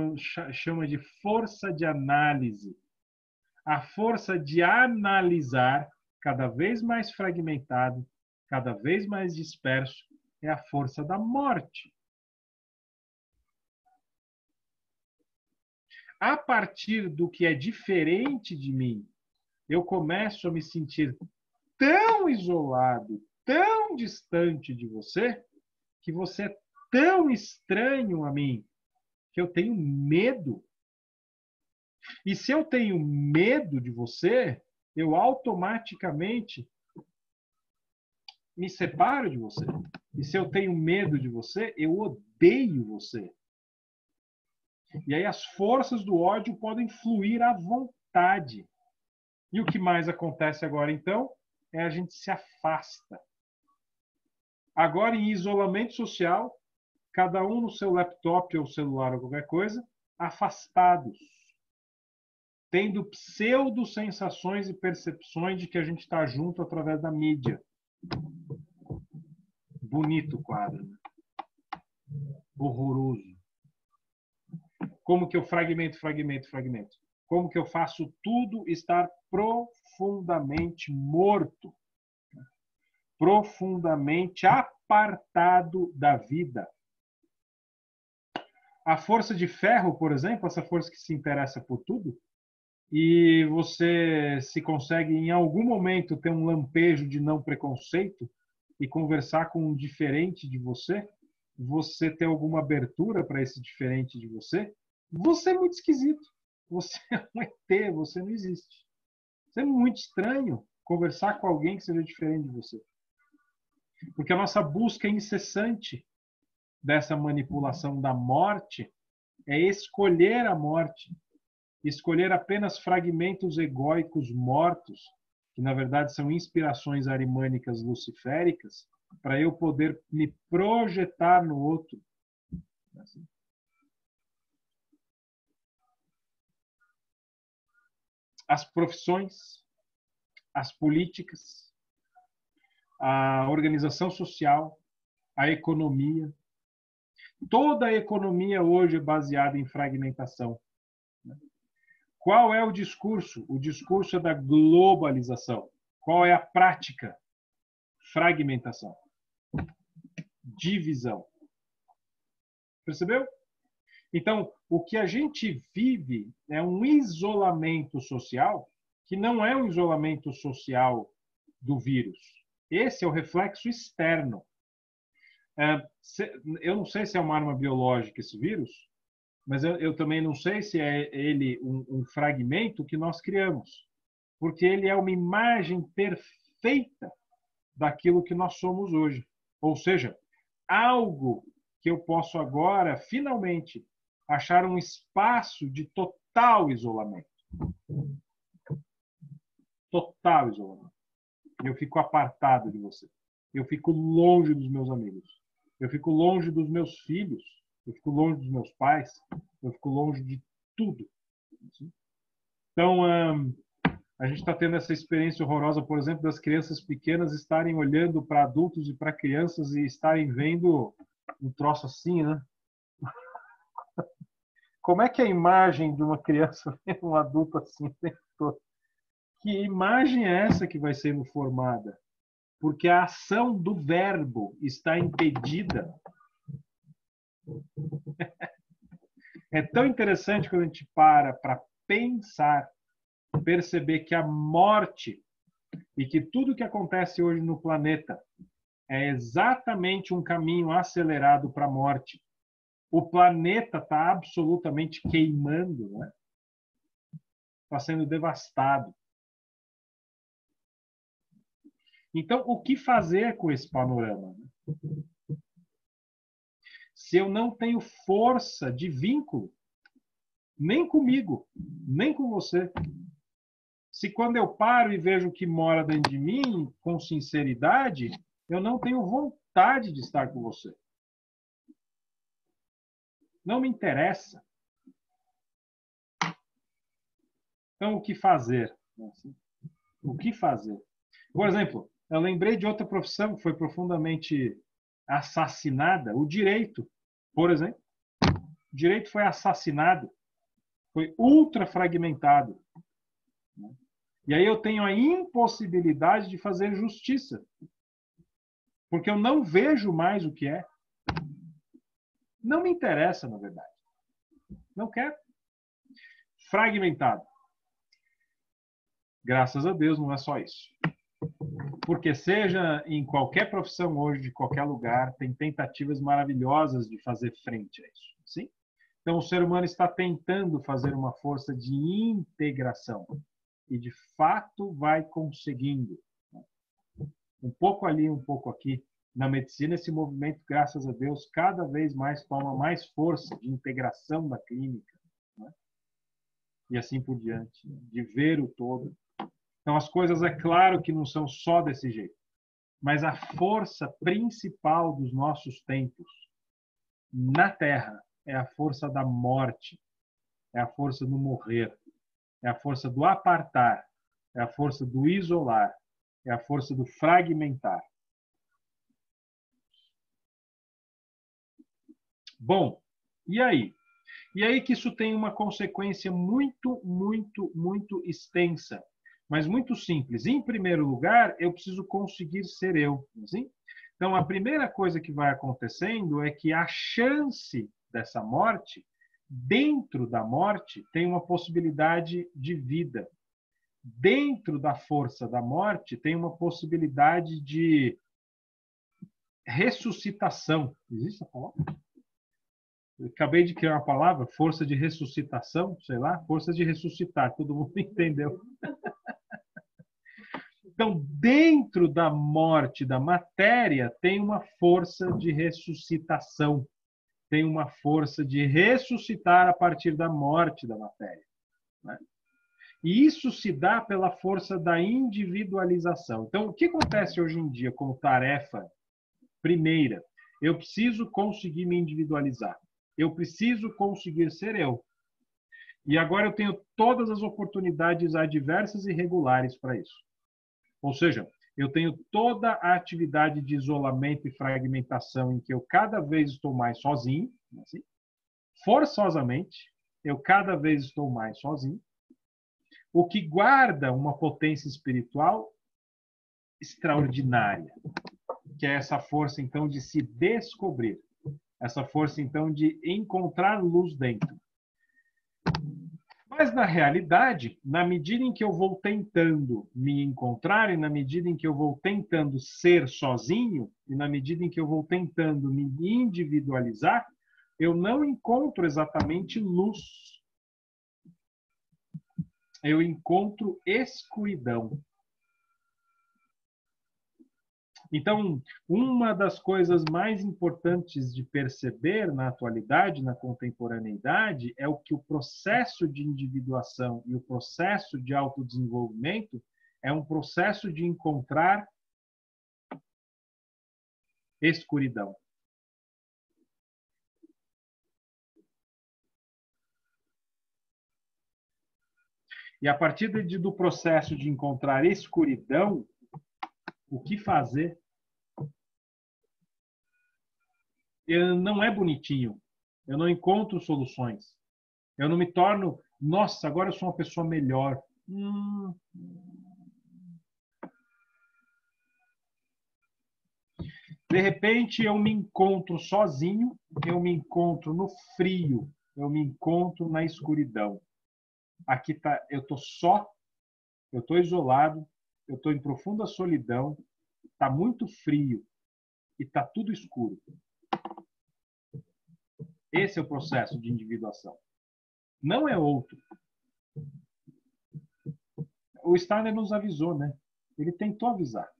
chama de força de análise. A força de analisar, cada vez mais fragmentado, cada vez mais disperso, é a força da morte. A partir do que é diferente de mim, eu começo a me sentir tão isolado, tão distante de você, que você é tão estranho a mim, que eu tenho medo. E se eu tenho medo de você, eu automaticamente me separo de você. E se eu tenho medo de você, eu odeio você. E aí as forças do ódio podem fluir à vontade. E o que mais acontece agora, então, é a gente se afasta. Agora, em isolamento social, cada um no seu laptop ou celular ou qualquer coisa, afastados. Tendo pseudo-sensações e percepções de que a gente está junto através da mídia. Bonito o quadro, né? Horroroso. Como que eu fragmento? Como que eu faço tudo estar profundamente morto? Profundamente apartado da vida. A força de ferro, por exemplo, essa força que se interessa por tudo, e você se consegue em algum momento ter um lampejo de não preconceito e conversar com um diferente de você, você ter alguma abertura para esse diferente de você, você é muito esquisito. Você é um ET, você não existe. Você é muito estranho conversar com alguém que seja diferente de você. Porque a nossa busca incessante dessa manipulação da morte é escolher a morte. Escolher apenas fragmentos egóicos mortos, que na verdade são inspirações arimânicas luciféricas, para eu poder me projetar no outro. As profissões, as políticas, a organização social, a economia. Toda a economia hoje é baseada em fragmentação. Qual é o discurso? O discurso é da globalização. Qual é a prática? Fragmentação. Divisão. Percebeu? Então, o que a gente vive é um isolamento social, que não é um isolamento social do vírus. Esse é o reflexo externo. Eu não sei se é uma arma biológica esse vírus, mas eu também não sei se é ele um fragmento que nós criamos, porque ele é uma imagem perfeita daquilo que nós somos hoje. Ou seja, algo que eu posso agora, finalmente, achar um espaço de total isolamento. Total isolamento. Eu fico apartado de você. Eu fico longe dos meus amigos. Eu fico longe dos meus filhos. Eu fico longe dos meus pais. Eu fico longe de tudo. Então, a gente está tendo essa experiência horrorosa, por exemplo, das crianças pequenas estarem olhando para adultos e para crianças e estarem vendo um troço assim, né? como é que a imagem de uma criança vê um adulto assim o tempo todo? Que imagem é essa que vai sendo formada? Porque a ação do verbo está impedida. É tão interessante quando a gente para pensar, perceber que a morte e que tudo que acontece hoje no planeta é exatamente um caminho acelerado para a morte. O planeta está absolutamente queimando, né? Está sendo devastado. Então, o que fazer com esse panorama? Se eu não tenho força de vínculo, nem comigo, nem com você. Se quando eu paro e vejo o que mora dentro de mim, com sinceridade, eu não tenho vontade de estar com você. Não me interessa. Então, o que fazer? O que fazer? Por exemplo, eu lembrei de outra profissão que foi profundamente assassinada, o direito, por exemplo. O direito foi assassinado, foi ultra fragmentado. E aí eu tenho a impossibilidade de fazer justiça, porque eu não vejo mais o que é. Não me interessa, na verdade. Não quero. Fragmentado. Graças a Deus não é só isso. Porque seja em qualquer profissão hoje, de qualquer lugar, tem tentativas maravilhosas de fazer frente a isso. Sim? Então o ser humano está tentando fazer uma força de integração. E de fato vai conseguindo. Um pouco ali, um pouco aqui. Na medicina, esse movimento, graças a Deus, cada vez mais toma mais força de integração da clínica, né? E assim por diante, de ver o todo. Então, as coisas, é claro que não são só desse jeito, mas a força principal dos nossos tempos na Terra é a força da morte, é a força do morrer, é a força do apartar, é a força do isolar, é a força do fragmentar. Bom, e aí? E aí que isso tem uma consequência muito, muito, muito extensa, mas muito simples. Em primeiro lugar, eu preciso conseguir ser eu. Assim? Então, a primeira coisa que vai acontecendo é que a chance dessa morte, dentro da morte, tem uma possibilidade de vida. Dentro da força da morte, tem uma possibilidade de ressuscitação. Existe essa palavra? Eu acabei de criar uma palavra, força de ressuscitação, sei lá, força de ressuscitar, todo mundo entendeu. Então, dentro da morte da matéria, tem uma força de ressuscitação, tem uma força de ressuscitar a partir da morte da matéria, né? E isso se dá pela força da individualização. Então, o que acontece hoje em dia como tarefa primeira? Eu preciso conseguir me individualizar. Eu preciso conseguir ser eu. E agora eu tenho todas as oportunidades adversas e regulares para isso. Ou seja, eu tenho toda a atividade de isolamento e fragmentação em que eu cada vez estou mais sozinho, assim, forçosamente, eu cada vez estou mais sozinho, o que guarda uma potência espiritual extraordinária, que é essa força, então, de se descobrir. Essa força, então, de encontrar luz dentro. Mas, na realidade, na medida em que eu vou tentando me encontrar e na medida em que eu vou tentando ser sozinho e na medida em que eu vou tentando me individualizar, eu não encontro exatamente luz. Eu encontro escuridão. Então, uma das coisas mais importantes de perceber na atualidade, na contemporaneidade, é o que o processo de individuação e o processo de autodesenvolvimento é um processo de encontrar escuridão. E a partir do processo de encontrar escuridão, o que fazer? Não é bonitinho. Eu não encontro soluções. Eu não me torno, nossa, agora eu sou uma pessoa melhor. De repente, eu me encontro sozinho, eu me encontro no frio, eu me encontro na escuridão. Aqui tá, eu estou só, eu estou isolado, eu estou em profunda solidão, está muito frio e está tudo escuro. Esse é o processo de individuação. Não é outro. O Steiner nos avisou, né? Ele tentou avisar.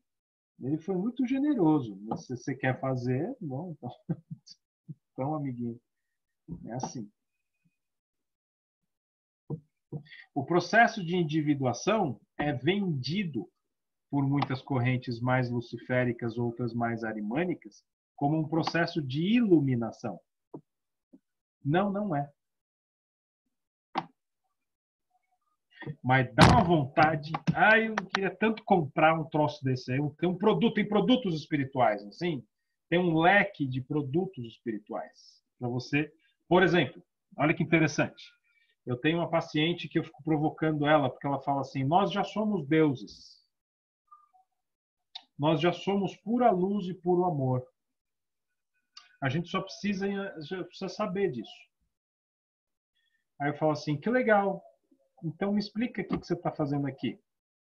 Ele foi muito generoso. Se você quer fazer, bom, então, então amiguinho, é assim. O processo de individuação é vendido por muitas correntes mais luciféricas, outras mais arimânicas, como um processo de iluminação. Não, não é. Mas dá uma vontade. Eu queria tanto comprar um troço desse aí. Tem um produto, tem produtos espirituais, assim. Tem um leque de produtos espirituais para você. Por exemplo, olha que interessante. Eu tenho uma paciente que eu fico provocando ela, porque ela fala assim: nós já somos deuses. Nós já somos pura luz e puro amor. A gente só precisa saber disso. Aí eu falo assim: que legal. Então me explica o que você está fazendo aqui.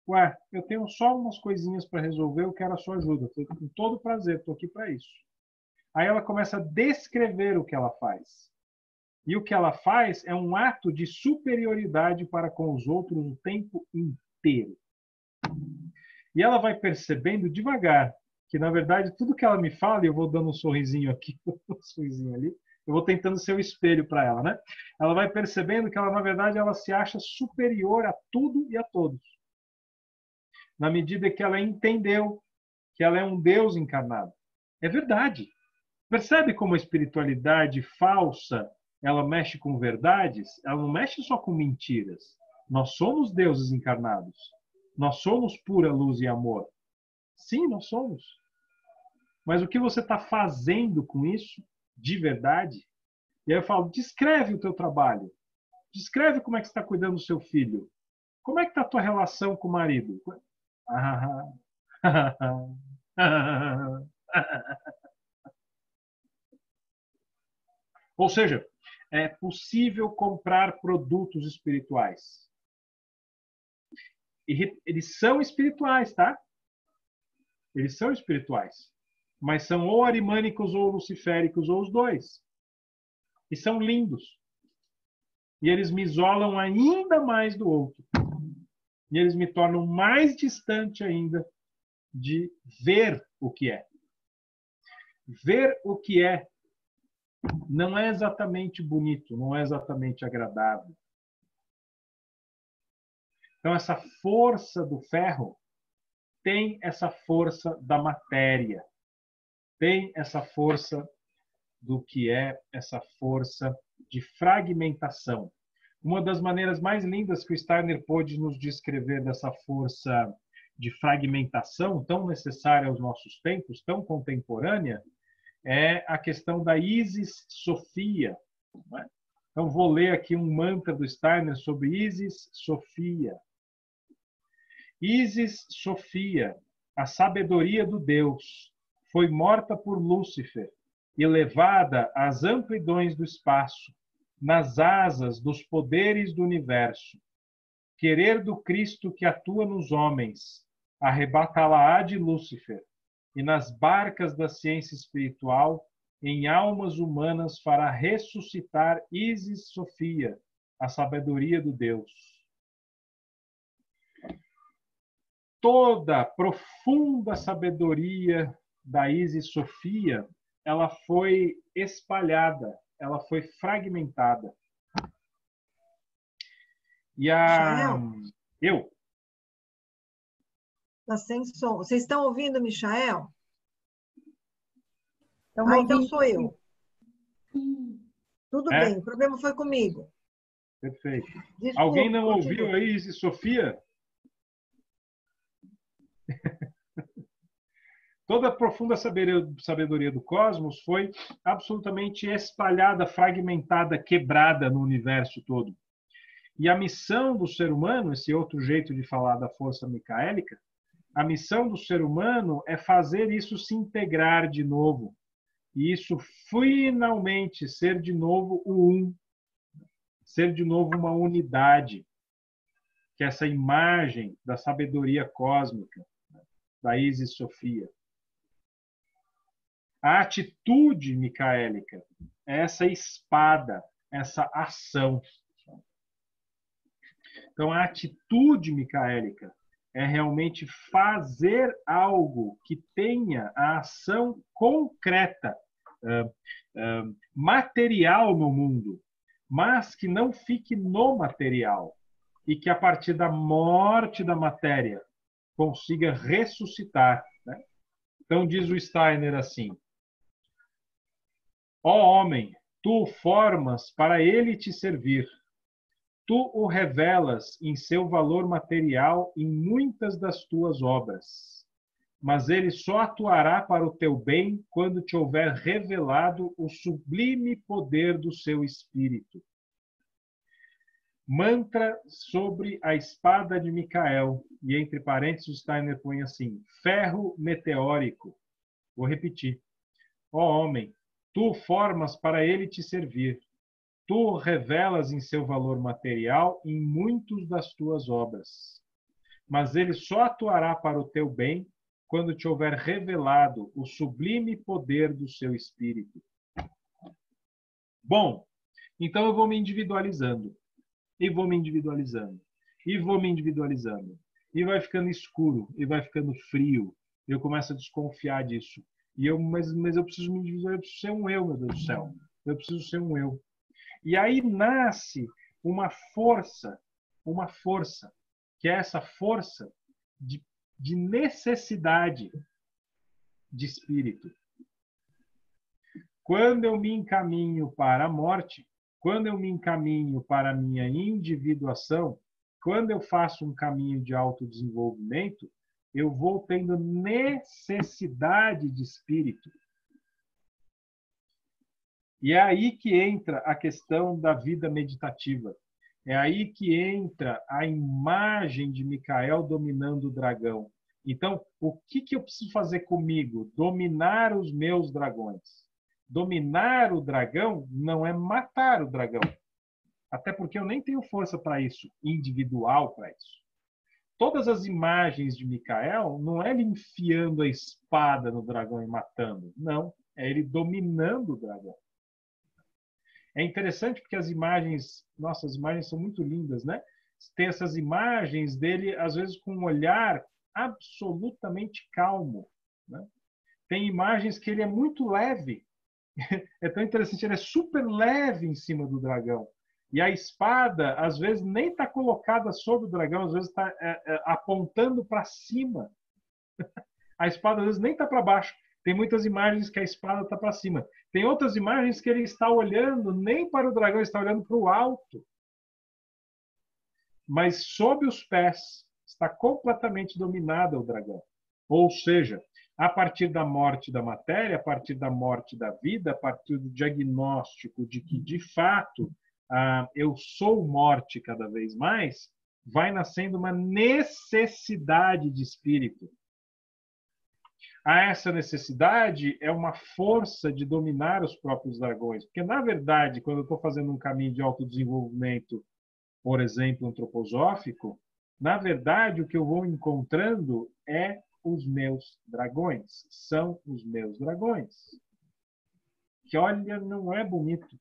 Ué, eu tenho só umas coisinhas para resolver, eu quero a sua ajuda. Com todo prazer, estou aqui para isso. Aí ela começa a descrever o que ela faz. E o que ela faz é um ato de superioridade para com os outros o tempo inteiro. E ela vai percebendo devagar que, na verdade, tudo que ela me fala, e eu vou dando um sorrisinho aqui, um sorrisinho ali, eu vou tentando ser o espelho para ela, né? Ela vai percebendo que ela, na verdade, ela se acha superior a tudo e a todos. Na medida que ela entendeu que ela é um Deus encarnado. É verdade. Percebe como a espiritualidade falsa, ela mexe com verdades? Ela não mexe só com mentiras. Nós somos deuses encarnados. Nós somos pura luz e amor. Sim, nós somos. Mas o que você está fazendo com isso, de verdade? E aí eu falo, descreve o teu trabalho. Descreve como é que você está cuidando do seu filho. Como é que está a tua relação com o marido? Ou seja, é possível comprar produtos espirituais. E eles são espirituais, tá? Eles são espirituais. Mas são ou arimânicos ou luciféricos, ou os dois. E são lindos. E eles me isolam ainda mais do outro. E eles me tornam mais distante ainda de ver o que é. Ver o que é não é exatamente bonito, não é exatamente agradável. Então, essa força do ferro tem essa força da matéria, tem essa força do que é essa força de fragmentação. Uma das maneiras mais lindas que o Steiner pôde nos descrever dessa força de fragmentação tão necessária aos nossos tempos, tão contemporânea, é a questão da Isis Sofia. Não é? Então, vou ler aqui um mantra do Steiner sobre Isis Sofia. Isis Sofia, a sabedoria do Deus, foi morta por Lúcifer e levada às amplidões do espaço, nas asas dos poderes do universo. Querer do Cristo que atua nos homens, arrebatá-la-á de Lúcifer, e nas barcas da ciência espiritual, em almas humanas fará ressuscitar Isis Sofia, a sabedoria do Deus. Toda a profunda sabedoria da Isis Sofia, ela foi espalhada, ela foi fragmentada. E eu?
Está sem som. Vocês estão ouvindo, Michael? Então sou eu. Tudo bem, o problema foi comigo.
Perfeito.
Desculpa,
alguém não
continua.
ouviu a Isis Sofia? Toda a profunda sabedoria do cosmos foi absolutamente espalhada, fragmentada, quebrada no universo todo. E a missão do ser humano, esse outro jeito de falar da força micaélica, a missão do ser humano é fazer isso se integrar de novo. E isso finalmente ser de novo o um, ser de novo uma unidade, que é essa imagem da sabedoria cósmica, da Isis Sofia. A atitude micaélica é essa espada, essa ação. Então, a atitude micaélica é realmente fazer algo que tenha a ação concreta, material no mundo, mas que não fique no material e que, a partir da morte da matéria, consiga ressuscitar. Né? Então, diz o Steiner assim: ó homem, tu o formas para ele te servir. Tu o revelas em seu valor material em muitas das tuas obras, mas ele só atuará para o teu bem quando te houver revelado o sublime poder do seu espírito. Mantra sobre a espada de Micael, e entre parênteses Steiner põe assim: ferro meteórico. Vou repetir. Ó homem, tu o formas para ele te servir. Tu o revelas em seu valor material em muitas das tuas obras. Mas ele só atuará para o teu bem quando te houver revelado o sublime poder do seu espírito. Bom, então eu vou me individualizando. E vou me individualizando. E vou me individualizando. E vai ficando escuro. E vai ficando frio. Eu começo a desconfiar disso. Mas eu preciso me individualizar. Eu preciso ser um eu, meu Deus do céu. Eu preciso ser um eu. E aí nasce uma força, que é essa força de necessidade de espírito. Quando eu me encaminho para a morte, quando eu me encaminho para a minha individuação, quando eu faço um caminho de autodesenvolvimento, eu vou tendo necessidade de espírito. E é aí que entra a questão da vida meditativa. É aí que entra a imagem de Micael dominando o dragão. Então, o que eu preciso fazer comigo? Dominar os meus dragões. Dominar o dragão não é matar o dragão. Até porque eu nem tenho força para isso, individual para isso. Todas as imagens de Micael não é ele enfiando a espada no dragão e matando. Não, é ele dominando o dragão. É interessante porque as imagens, nossa, as imagens são muito lindas, né? Tem essas imagens dele, às vezes, com um olhar absolutamente calmo. Né? Tem imagens que ele é muito leve. É tão interessante, ele é super leve em cima do dragão. E a espada, às vezes, nem está colocada sobre o dragão, às vezes está apontando para cima. A espada, às vezes, nem está para baixo. Tem muitas imagens que a espada está para cima. Tem outras imagens que ele está olhando nem para o dragão, ele está olhando para o alto. Mas sob os pés está completamente dominado o dragão. Ou seja, a partir da morte da matéria, a partir da morte da vida, a partir do diagnóstico de que, de fato, eu sou morte cada vez mais, vai nascendo uma necessidade de espírito. Essa necessidade é uma força de dominar os próprios dragões. Porque, na verdade, quando eu estou fazendo um caminho de autodesenvolvimento, por exemplo, antroposófico, na verdade, o que eu vou encontrando é os meus dragões. São os meus dragões. Que, olha, não é bonito.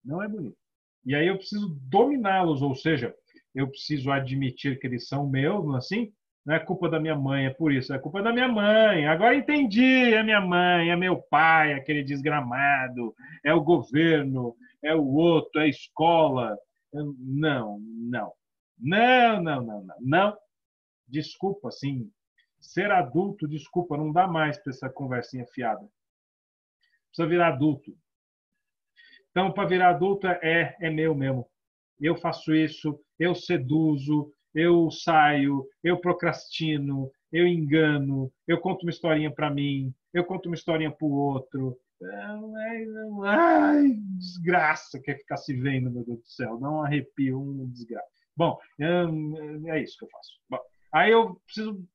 Não é bonito. E aí eu preciso dominá-los, ou seja, eu preciso admitir que eles são meus, não é assim? Não é culpa da minha mãe, é por isso. É culpa da minha mãe. Agora entendi. É minha mãe, é meu pai, aquele desgramado. É o governo, é o outro, é a escola. Não, não. Não, não, não, não. Não. Desculpa, sim. Ser adulto, desculpa, não dá mais para essa conversinha fiada. Precisa virar adulto. Então, para virar adulto é meu mesmo. Eu faço isso, eu seduzo, eu saio, eu procrastino, eu engano, eu conto uma historinha para mim, eu conto uma historinha para o outro. Ai, desgraça que é ficar se vendo, meu Deus do céu. Dá um arrepio, um desgraça. Bom, é isso que eu faço. Bom, aí eu preciso...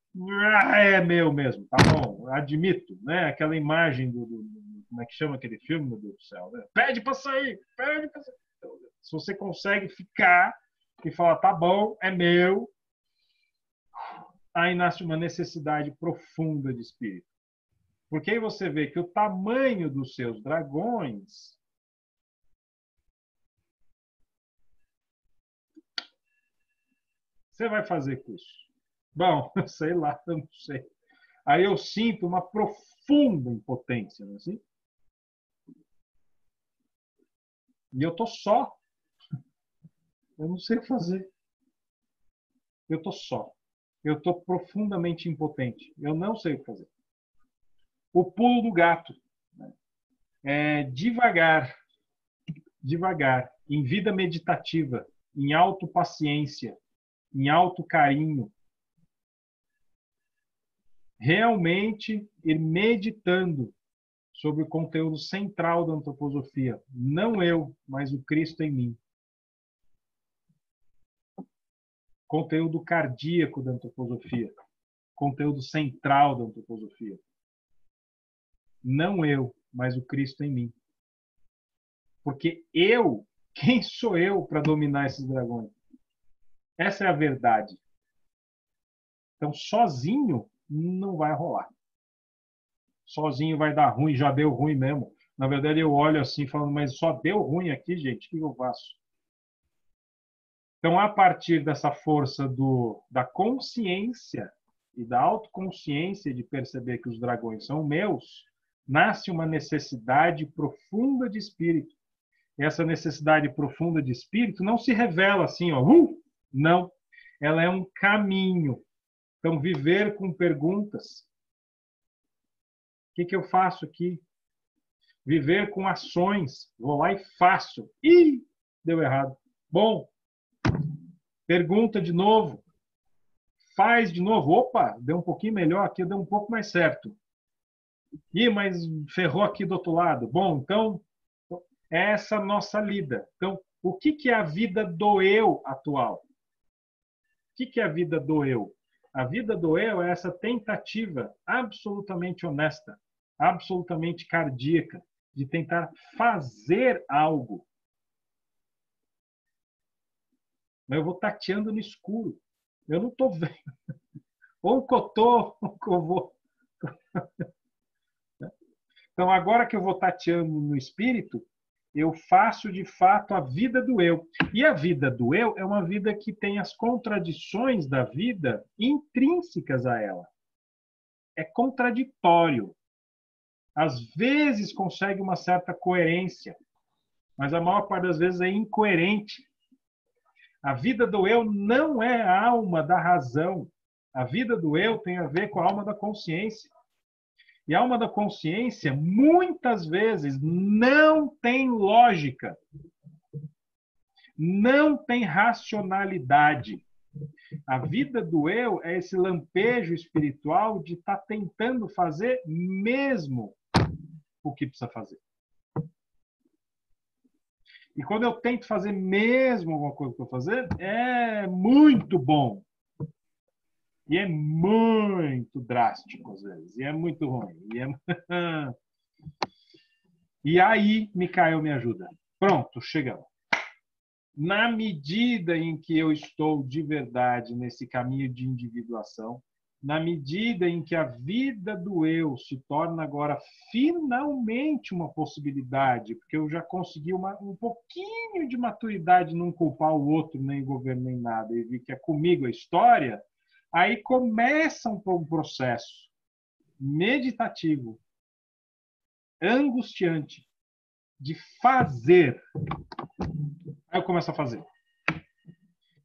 É meu mesmo, tá bom, admito, né? Aquela imagem como é que chama aquele filme, meu Deus do céu, né? Pede para sair, pede para sair. Então, se você consegue ficar e falar, tá bom, é meu, aí nasce uma necessidade profunda de espírito. Porque aí você vê que o tamanho dos seus dragões você vai fazer com isso? Bom, sei lá, eu não sei. Aí eu sinto uma profunda impotência, não é assim? E eu tô só. Eu não sei o que fazer. Eu tô só. Eu tô profundamente impotente. Eu não sei o que fazer. O pulo do gato. É devagar, devagar, em vida meditativa, em autopaciência, em autocarinho, realmente ir meditando sobre o conteúdo central da antroposofia. Não eu, mas o Cristo em mim. Conteúdo cardíaco da antroposofia. Conteúdo central da antroposofia. Não eu, mas o Cristo em mim. Porque eu, quem sou eu para dominar esses dragões? Essa é a verdade. Então, sozinho, não vai rolar. Sozinho vai dar ruim, já deu ruim mesmo. Na verdade, eu olho assim, falando, mas só deu ruim aqui, gente, o que eu faço? Então, a partir dessa força da consciência e da autoconsciência de perceber que os dragões são meus, nasce uma necessidade profunda de espírito. E essa necessidade profunda de espírito não se revela assim, ó, não. Ela é um caminho. Então, viver com perguntas. O que eu faço aqui? Viver com ações. Vou lá e faço. Ih, deu errado. Bom, pergunta de novo. Faz de novo. Opa, deu um pouquinho melhor aqui, deu um pouco mais certo. Ih, mas ferrou aqui do outro lado. Bom, então, é essa nossa lida. Então, o que é a vida do eu atual? O que é a vida do eu? A vida do eu é essa tentativa absolutamente honesta, absolutamente cardíaca, de tentar fazer algo. Mas eu vou tateando no escuro. Eu não estou vendo. Ou que eu estou, ou que eu vou. Então, agora que eu vou tateando no espírito, eu faço de fato a vida do eu. E a vida do eu é uma vida que tem as contradições da vida intrínsecas a ela. É contraditório. Às vezes consegue uma certa coerência, mas a maior parte das vezes é incoerente. A vida do eu não é a alma da razão. A vida do eu tem a ver com a alma da consciência. E a alma da consciência, muitas vezes, não tem lógica, não tem racionalidade. A vida do eu é esse lampejo espiritual de estar tentando fazer mesmo o que precisa fazer. E quando eu tento fazer mesmo alguma coisa que eu estou fazendo, é muito bom. E é muito drástico, às vezes. E é muito ruim. E aí, Micael me ajuda. Pronto, chegamos. Na medida em que eu estou de verdade nesse caminho de individuação, na medida em que a vida do eu se torna agora finalmente uma possibilidade, porque eu já consegui um pouquinho de maturidade de não culpar o outro, nem o governo, nem nada, e vi que é comigo a história, aí começa um processo meditativo, angustiante, de fazer. Aí eu começo a fazer.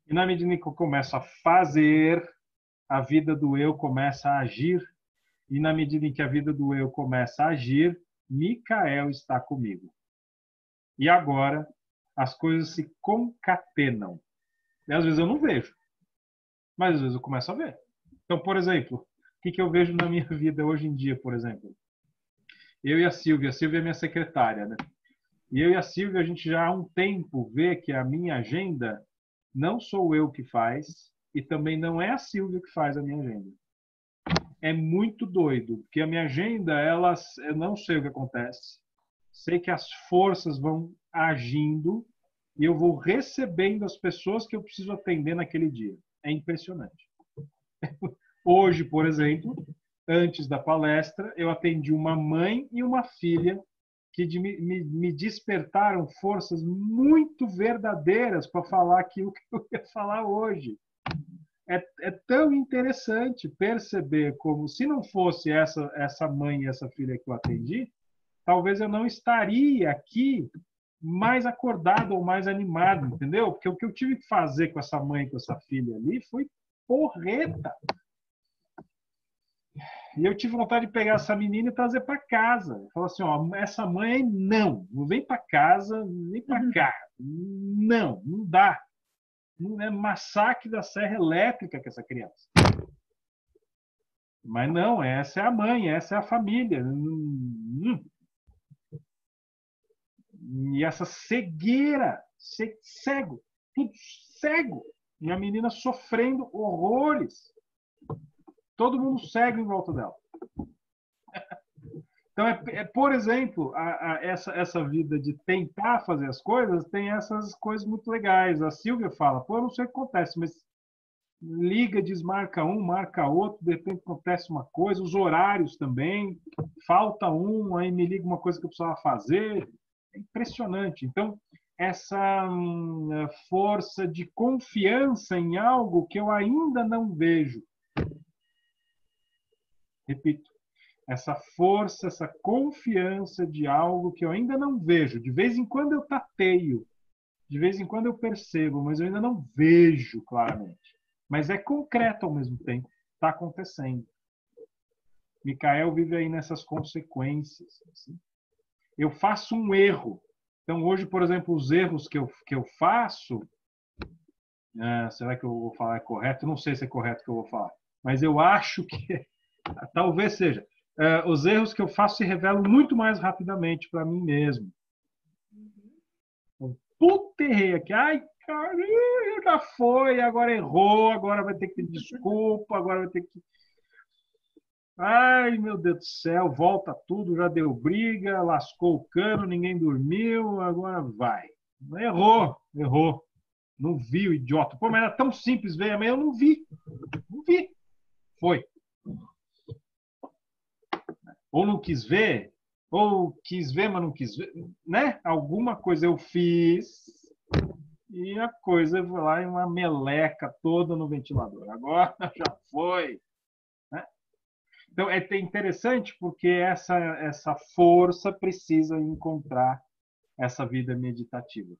E na medida em que eu começo a fazer, a vida do eu começa a agir. E na medida em que a vida do eu começa a agir, Micael está comigo. E agora as coisas se concatenam. E às vezes eu não vejo. Mas às vezes eu começo a ver. Então, por exemplo, o que eu vejo na minha vida hoje em dia, por exemplo? Eu e a Silvia é minha secretária, né? E eu e a Silvia, a gente já há um tempo vê que a minha agenda não sou eu que faz e também não é a Silvia que faz a minha agenda. É muito doido, porque a minha agenda, eu não sei o que acontece. Sei que as forças vão agindo e eu vou recebendo as pessoas que eu preciso atender naquele dia. É impressionante. Hoje, por exemplo, antes da palestra, eu atendi uma mãe e uma filha que me despertaram forças muito verdadeiras para falar aquilo que eu ia falar hoje. É tão interessante perceber como, se não fosse essa mãe e essa filha que eu atendi, talvez eu não estaria aqui mais acordado ou mais animado, entendeu? Porque o que eu tive que fazer com essa mãe e com essa filha ali foi porreta. E eu tive vontade de pegar essa menina e trazer para casa. Falar assim, ó, essa mãe não vem para casa, nem para cá. Não, não dá. Não é massacre da serra elétrica com essa criança. Mas não, essa é a mãe, essa é a família. E essa cegueira, cego, tudo cego. E a menina sofrendo horrores. Todo mundo cego em volta dela. Então, por exemplo, essa vida de tentar fazer as coisas tem essas coisas muito legais. A Silvia fala, pô, eu não sei o que acontece, mas liga, desmarca um, marca outro, de repente acontece uma coisa, os horários também, falta um, aí me liga uma coisa que eu precisava fazer. É impressionante. Então, essa força de confiança em algo que eu ainda não vejo. Repito, essa força, essa confiança de algo que eu ainda não vejo. De vez em quando eu tateio, de vez em quando eu percebo, mas eu ainda não vejo claramente. Mas é concreto ao mesmo tempo, está acontecendo. Micael vive aí nessas consequências. Assim. Eu faço um erro. Então, hoje, por exemplo, os erros que eu faço, será que eu vou falar correto? Não sei se é correto o que eu vou falar, mas eu acho que talvez seja. Os erros que eu faço se revelam muito mais rapidamente para mim mesmo. Puta, errei aqui. Ai, cara, já foi, agora errou, agora vai ter que pedir desculpa, agora vai ter que... Ai, meu Deus do céu, volta tudo, já deu briga, lascou o cano, ninguém dormiu, agora vai. Errou. Não vi o idiota. Pô, mas era tão simples ver, mas eu não vi. Não vi. Foi. Ou não quis ver, ou quis ver, mas não quis ver, né? Alguma coisa eu fiz e a coisa foi lá em uma meleca toda no ventilador. Agora já foi. Né? Então é interessante porque essa força precisa encontrar essa vida meditativa.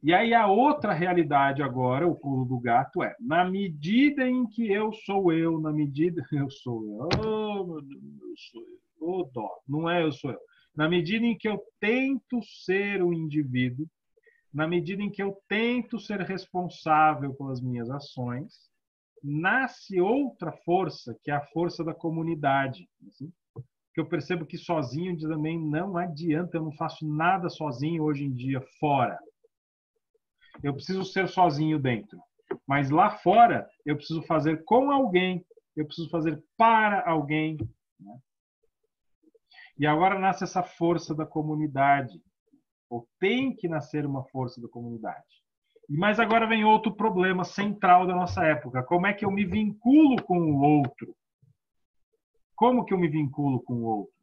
E aí a outra realidade agora, o pulo do gato, é na medida em que eu sou eu, na medida eu sou eu, oh, meu Deus, eu sou eu, oh, dó, não é eu sou eu. Na medida em que eu tento ser o indivíduo, na medida em que eu tento ser responsável pelas minhas ações, nasce outra força, que é a força da comunidade. Assim, que eu percebo que sozinho também não adianta, eu não faço nada sozinho hoje em dia fora. Eu preciso ser sozinho dentro. Mas lá fora, eu preciso fazer com alguém, eu preciso fazer para alguém. Né? E agora nasce essa força da comunidade. Ou tem que nascer uma força da comunidade. Mas agora vem outro problema central da nossa época. Como é que eu me vinculo com o outro? Como que eu me vinculo com o outro?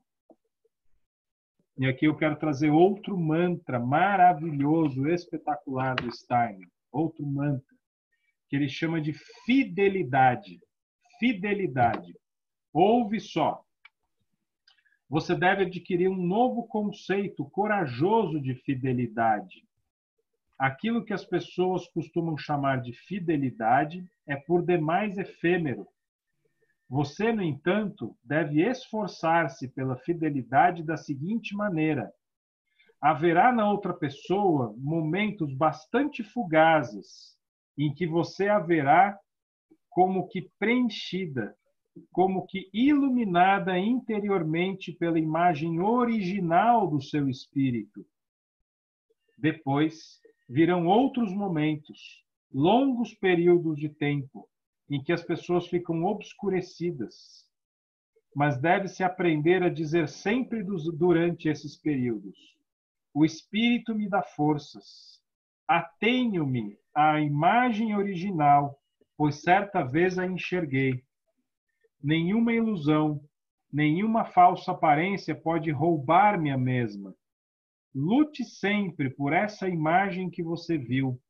E aqui eu quero trazer outro mantra maravilhoso, espetacular do Steiner. Outro mantra, que ele chama de fidelidade. Fidelidade. Ouve só. Você deve adquirir um novo conceito corajoso de fidelidade. Aquilo que as pessoas costumam chamar de fidelidade é por demais efêmero. Você, no entanto, deve esforçar-se pela fidelidade da seguinte maneira: haverá na outra pessoa momentos bastante fugazes em que você haverá como que preenchida, como que iluminada interiormente pela imagem original do seu espírito. Depois virão outros momentos, longos períodos de tempo, em que as pessoas ficam obscurecidas. Mas deve-se aprender a dizer sempre durante esses períodos: o Espírito me dá forças. Atenho-me à imagem original, pois certa vez a enxerguei. Nenhuma ilusão, nenhuma falsa aparência pode roubar-me a mesma. Lute sempre por essa imagem que você viu.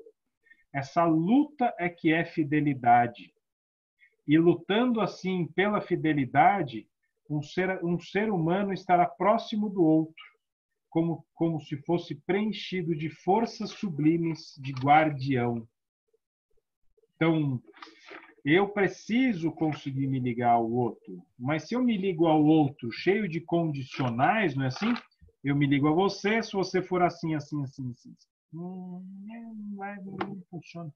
Essa luta é que é fidelidade. E lutando assim pela fidelidade, um ser humano estará próximo do outro, como se fosse preenchido de forças sublimes de guardião. Então, eu preciso conseguir me ligar ao outro, mas se eu me ligo ao outro cheio de condicionais, não é assim? Eu me ligo a você, se você for assim, assim, assim, assim. Não funciona.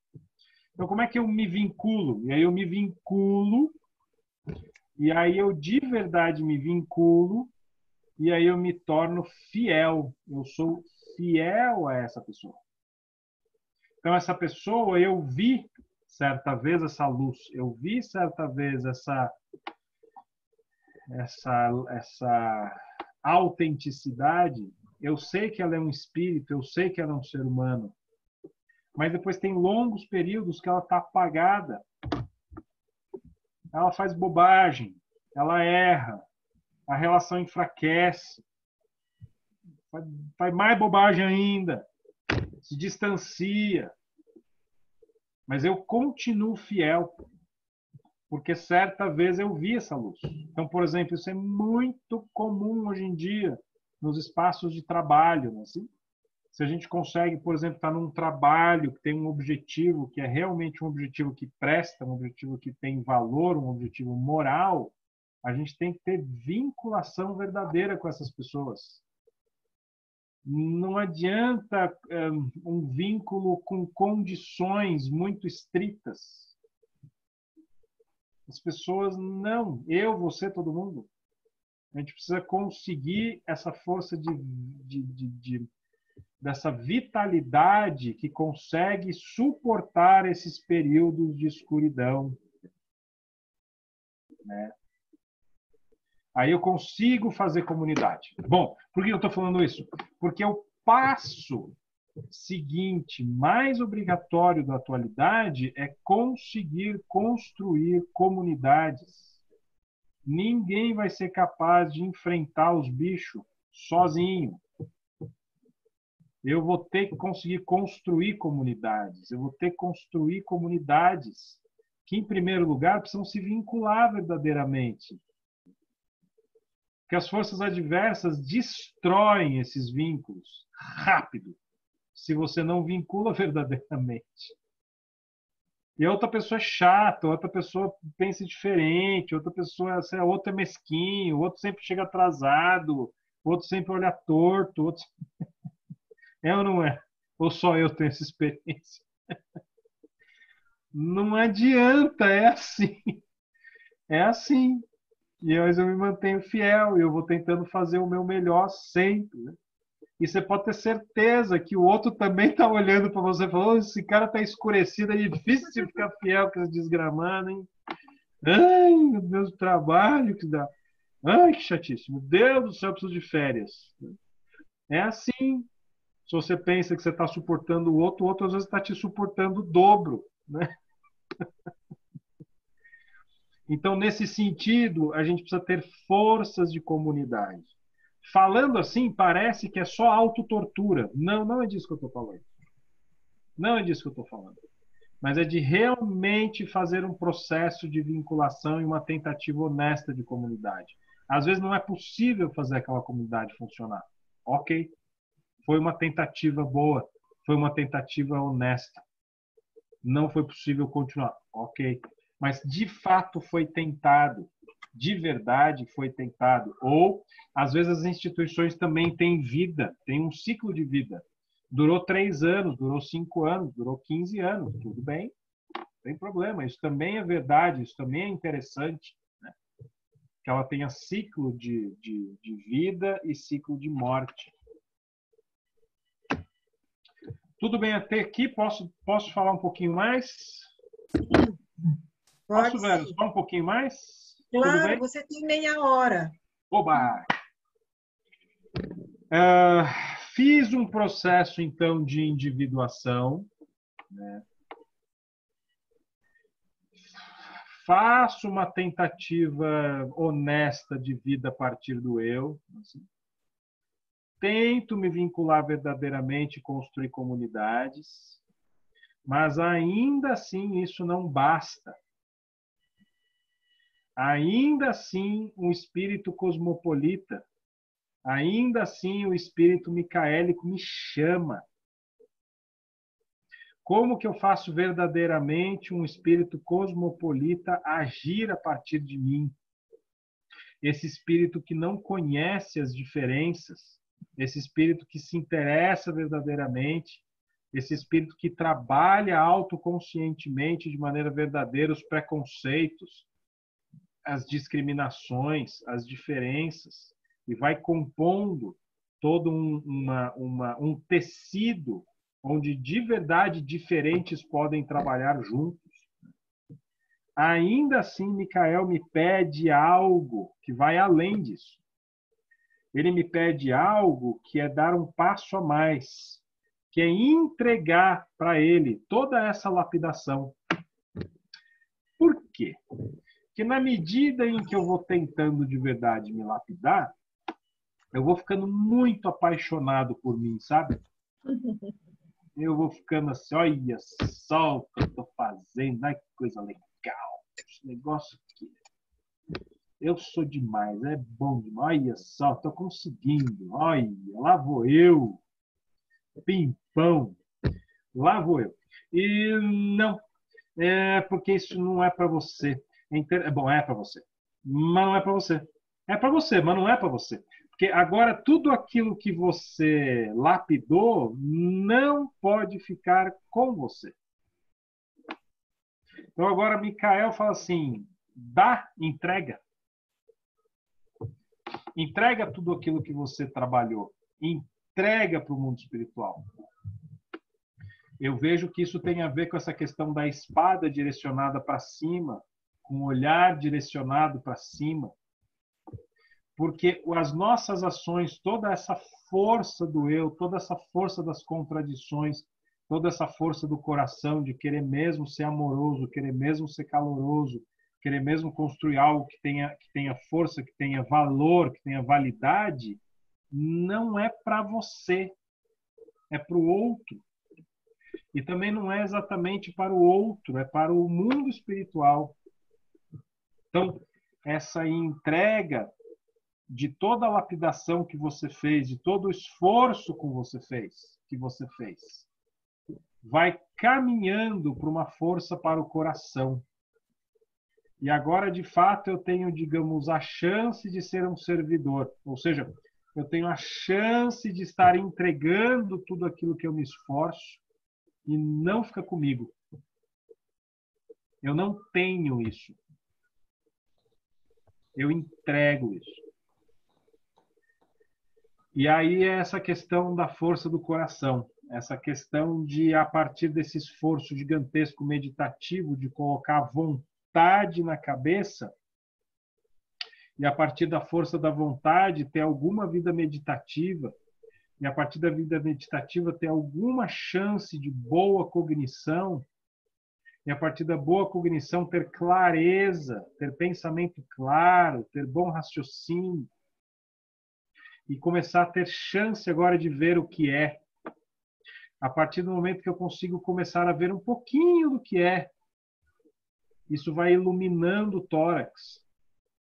Então, como é que eu me vinculo? E aí eu me vinculo, e aí eu de verdade me vinculo, e aí eu me torno fiel. Eu sou fiel a essa pessoa. Então, essa pessoa, eu vi certa vez essa luz, eu vi certa vez essa autenticidade. Eu sei que ela é um espírito, eu sei que ela é um ser humano. Mas depois tem longos períodos que ela está apagada. Ela faz bobagem, ela erra, a relação enfraquece, faz mais bobagem ainda, se distancia. Mas eu continuo fiel, porque certa vez eu vi essa luz. Então, por exemplo, isso é muito comum hoje em dia nos espaços de trabalho, não é assim? Se a gente consegue, por exemplo, estar num trabalho que tem um objetivo, que é realmente um objetivo que presta, um objetivo que tem valor, um objetivo moral, a gente tem que ter vinculação verdadeira com essas pessoas. Não adianta um vínculo com condições muito estritas. As pessoas não, eu, você, todo mundo. A gente precisa conseguir essa força dessa vitalidade que consegue suportar esses períodos de escuridão, né? Aí eu consigo fazer comunidade. Bom, por que eu estou falando isso? Porque o passo seguinte, mais obrigatório da atualidade, é conseguir construir comunidades. Ninguém vai ser capaz de enfrentar os bichos sozinho. Eu vou ter que conseguir construir comunidades. Eu vou ter que construir comunidades que, em primeiro lugar, precisam se vincular verdadeiramente. Porque as forças adversas destroem esses vínculos rápido, se você não vincula verdadeiramente. E a outra pessoa é chata, outra pessoa pensa diferente, outra pessoa, outro é mesquinho, outro sempre chega atrasado, outro sempre olha torto, outro... É ou não é? Ou só eu tenho essa experiência? Não adianta, é assim. É assim. E eu me mantenho fiel e eu vou tentando fazer o meu melhor sempre, né? E você pode ter certeza que o outro também está olhando para você e falando: oh, esse cara está escurecido, é difícil de ficar fiel com esse desgramando, hein? Ai, meu Deus, o trabalho que dá. Ai, que chatice. Meu Deus do céu, eu preciso de férias. É assim. Se você pensa que você está suportando o outro às vezes está te suportando o dobro, né? Então, nesse sentido, a gente precisa ter forças de comunidade. Falando assim, parece que é só autotortura. Não, não é disso que eu estou falando. Não é disso que eu estou falando. Mas é de realmente fazer um processo de vinculação e uma tentativa honesta de comunidade. Às vezes não é possível fazer aquela comunidade funcionar. Ok. Foi uma tentativa boa. Foi uma tentativa honesta. Não foi possível continuar. Ok. Mas de fato foi tentado. De verdade foi tentado. Ou, às vezes, as instituições também têm vida, têm um ciclo de vida. Durou 3 anos, durou 5 anos, durou 15 anos, tudo bem. tem problema. Isso também é verdade, isso também é interessante, né? Que ela tenha ciclo de vida e ciclo de morte. Tudo bem até aqui? Posso falar um pouquinho mais? Posso, velho? Só um pouquinho mais?
Claro,
Tudo bem?
você tem meia hora.
Oba! Fiz um processo, então, de individuação, né? Faço uma tentativa honesta de vida a partir do eu. Assim. Tento me vincular verdadeiramente, construir comunidades, mas ainda assim isso não basta. Ainda assim, um espírito cosmopolita, ainda assim o espírito micaélico me chama. Como que eu faço verdadeiramente um espírito cosmopolita agir a partir de mim? Esse espírito que não conhece as diferenças, esse espírito que se interessa verdadeiramente, esse espírito que trabalha autoconscientemente de maneira verdadeira os preconceitos, as discriminações, as diferenças, e vai compondo todo um tecido onde de verdade diferentes podem trabalhar juntos. Ainda assim, Micael me pede algo que vai além disso. Ele me pede algo que é dar um passo a mais, que é entregar para ele toda essa lapidação. Por quê? Porque na medida em que eu vou tentando de verdade me lapidar, eu vou ficando muito apaixonado por mim, sabe? Eu vou ficando assim, olha só o que eu estou fazendo, ai que coisa legal. Esse negócio aqui. Eu sou demais, é bom demais. Olha só, estou conseguindo. Olha, lá vou eu. Pimpão. Lá vou eu. E não, porque isso não é para você. Bom, é para você. Mas não é para você. É para você, mas não é para você. Porque agora tudo aquilo que você lapidou não pode ficar com você. Então agora Micael fala assim, dá, entrega. Entrega tudo aquilo que você trabalhou. Entrega para o mundo espiritual. Eu vejo que isso tem a ver com essa questão da espada direcionada para cima, com o olhar direcionado para cima. Porque as nossas ações, toda essa força do eu, toda essa força das contradições, toda essa força do coração de querer mesmo ser amoroso, querer mesmo ser caloroso, querer mesmo construir algo que tenha força, que tenha valor, que tenha validade, não é para você, é para o outro. E também não é exatamente para o outro, é para o mundo espiritual. Então, essa entrega de toda a lapidação que você fez, de todo o esforço que você fez, vai caminhando para uma força para o coração. E agora, de fato, eu tenho, digamos, a chance de ser um servidor. Ou seja, eu tenho a chance de estar entregando tudo aquilo que eu me esforço e não fica comigo. Eu não tenho isso. Eu entrego isso. E aí é essa questão da força do coração. Essa questão de, a partir desse esforço gigantesco meditativo, de colocar vontade na cabeça, e a partir da força da vontade ter alguma vida meditativa, e a partir da vida meditativa ter alguma chance de boa cognição, e a partir da boa cognição ter clareza, ter pensamento claro, ter bom raciocínio, e começar a ter chance agora de ver o que é. A partir do momento que eu consigo começar a ver um pouquinho do que é, isso vai iluminando o tórax.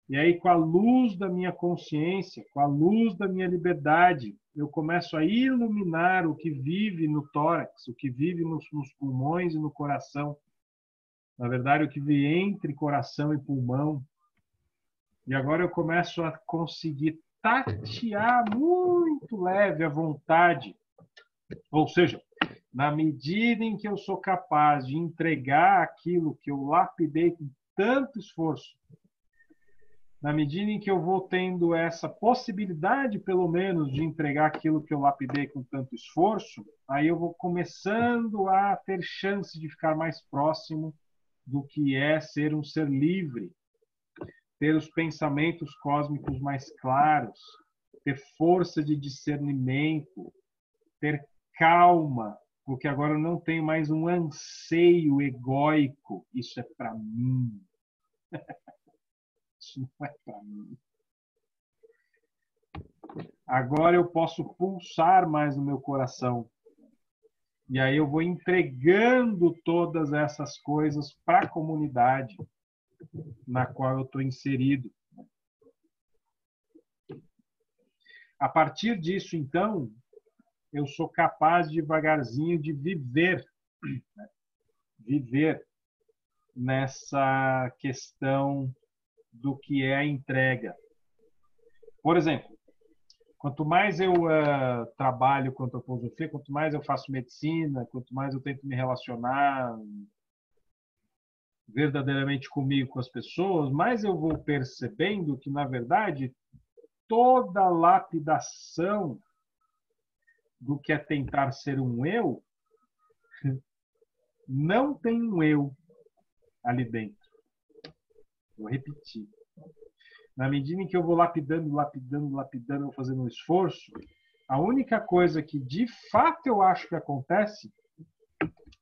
E aí, com a luz da minha consciência, com a luz da minha liberdade, eu começo a iluminar o que vive no tórax, o que vive nos pulmões e no coração. Na verdade, o que vive entre coração e pulmão. E agora eu começo a conseguir tatear muito leve a vontade. Ou seja, Na medida em que eu sou capaz de entregar aquilo que eu lapidei com tanto esforço, na medida em que eu vou tendo essa possibilidade, pelo menos, de entregar aquilo que eu lapidei com tanto esforço, aí eu vou começando a ter chance de ficar mais próximo do que é ser um ser livre, ter os pensamentos cósmicos mais claros, ter força de discernimento, ter calma, porque agora eu não tenho mais um anseio egóico. Isso é para mim. Isso não é para mim. Agora eu posso pulsar mais no meu coração. E aí eu vou entregando todas essas coisas para a comunidade na qual eu estou inserido. A partir disso, então, eu sou capaz devagarzinho de viver nessa questão do que é a entrega. Por exemplo, quanto mais eu trabalho com antroposofia, quanto mais eu faço medicina, quanto mais eu tento me relacionar verdadeiramente comigo, com as pessoas, mais eu vou percebendo que, na verdade, toda lapidação do que é tentar ser um eu, não tem um eu ali dentro. Vou repetir. Na medida em que eu vou lapidando, vou fazendo um esforço, a única coisa que de fato eu acho que acontece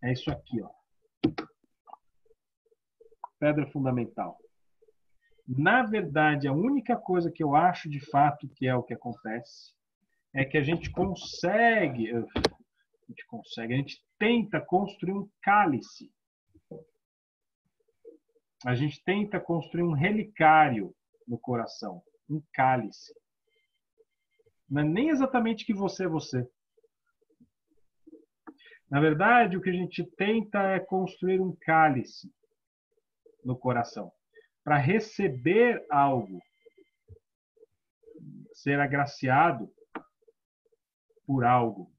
é isso aqui, ó. Pedra fundamental. Na verdade, a única coisa que eu acho de fato que é o que acontece é que a gente tenta construir um cálice. A gente tenta construir um relicário no coração, um cálice. Não é nem exatamente que você é você. Na verdade, o que a gente tenta é construir um cálice no coração para receber algo, ser agraciado por algo.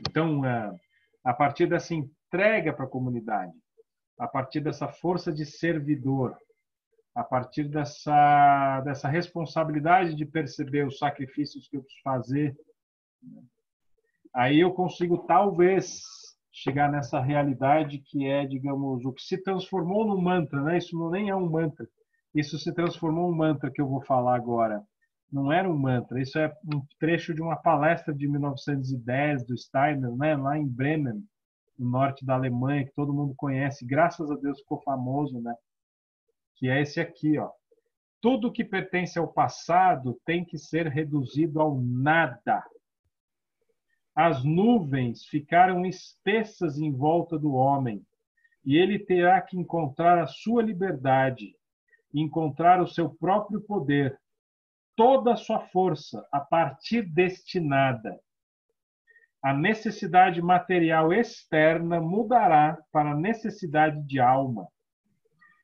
Então, a partir dessa entrega para a comunidade, a partir dessa força de servidor, a partir dessa responsabilidade de perceber os sacrifícios que eu preciso fazer, aí eu consigo talvez chegar nessa realidade que é, digamos, o que se transformou num mantra, né? Isso não nem é um mantra. Isso se transformou num mantra que eu vou falar agora. Não era um mantra, isso é um trecho de uma palestra de 1910 do Steiner, né? Lá em Bremen, no norte da Alemanha, que todo mundo conhece, graças a Deus ficou famoso, né? Que é esse aqui, ó. Tudo que pertence ao passado tem que ser reduzido ao nada. As nuvens ficaram espessas em volta do homem, e ele terá que encontrar a sua liberdade, encontrar o seu próprio poder, toda a sua força a partir deste nada. A necessidade material externa mudará para a necessidade de alma.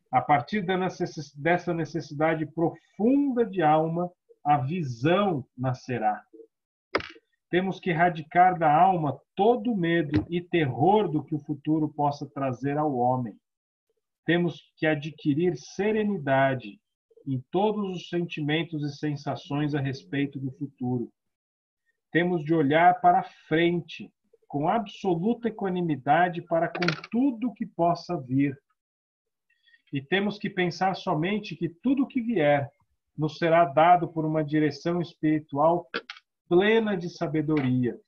A partir dessa necessidade profunda de alma, a visão nascerá. Temos que erradicar da alma todo o medo e terror do que o futuro possa trazer ao homem. Temos que adquirir serenidade em todos os sentimentos e sensações a respeito do futuro. Temos de olhar para frente com absoluta equanimidade para com tudo que possa vir. E temos que pensar somente que tudo que vier nos será dado por uma direção espiritual plena de sabedoria.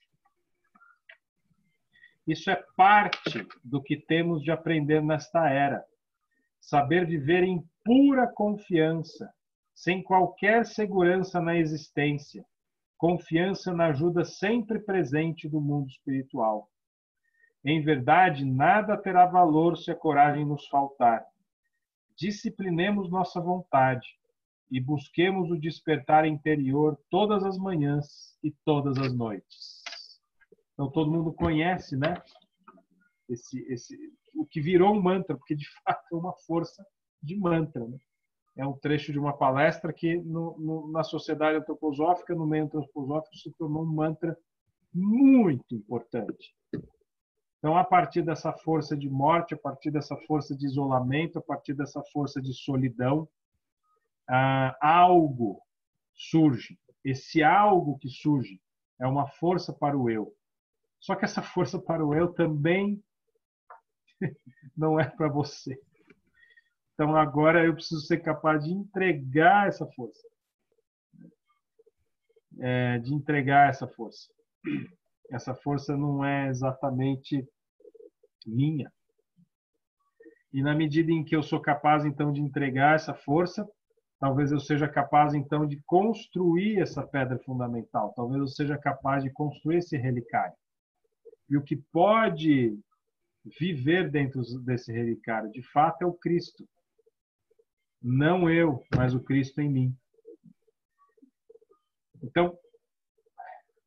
Isso é parte do que temos de aprender nesta era. Saber viver em pura confiança, sem qualquer segurança na existência. Confiança na ajuda sempre presente do mundo espiritual. Em verdade, nada terá valor se a coragem nos faltar. Disciplinemos nossa vontade e busquemos o despertar interior todas as manhãs e todas as noites. Então, todo mundo conhece, né? O que virou um mantra, porque de fato é uma força de mantra, né? É um trecho de uma palestra que na sociedade antroposófica, no meio antroposófico, se tornou um mantra muito importante. Então, a partir dessa força de morte, a partir dessa força de isolamento, a partir dessa força de solidão, algo surge. Esse algo que surge é uma força para o eu. Só que essa força para o eu também não é para você. Então, agora eu preciso ser capaz de entregar essa força. De entregar essa força. Essa força não é exatamente minha. E na medida em que eu sou capaz, então, de entregar essa força, talvez eu seja capaz, então, de construir essa pedra fundamental. Talvez eu seja capaz de construir esse relicário. E o que pode viver dentro desse relicário, de fato, é o Cristo. Não eu, mas o Cristo em mim. Então,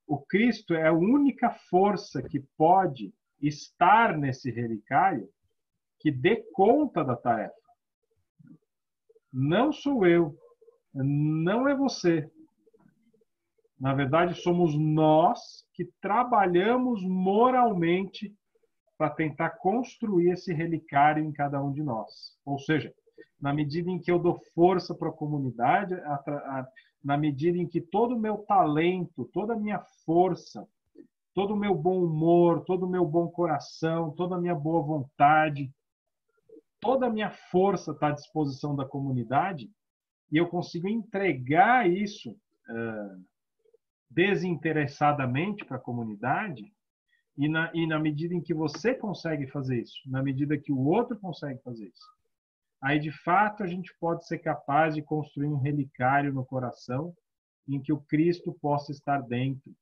o Cristo é a única força que pode estar nesse relicário que dê conta da tarefa. Não sou eu, não é você. Na verdade, somos nós que trabalhamos moralmente para tentar construir esse relicário em cada um de nós. Ou seja, na medida em que eu dou força para a comunidade, na medida em que todo o meu talento, toda a minha força, todo o meu bom humor, todo o meu bom coração, toda a minha boa vontade, toda a minha força está à disposição da comunidade e eu consigo entregar isso desinteressadamente para a comunidade, e na medida em que você consegue fazer isso, na medida que o outro consegue fazer isso, aí de fato a gente pode ser capaz de construir um relicário no coração em que o Cristo possa estar dentro,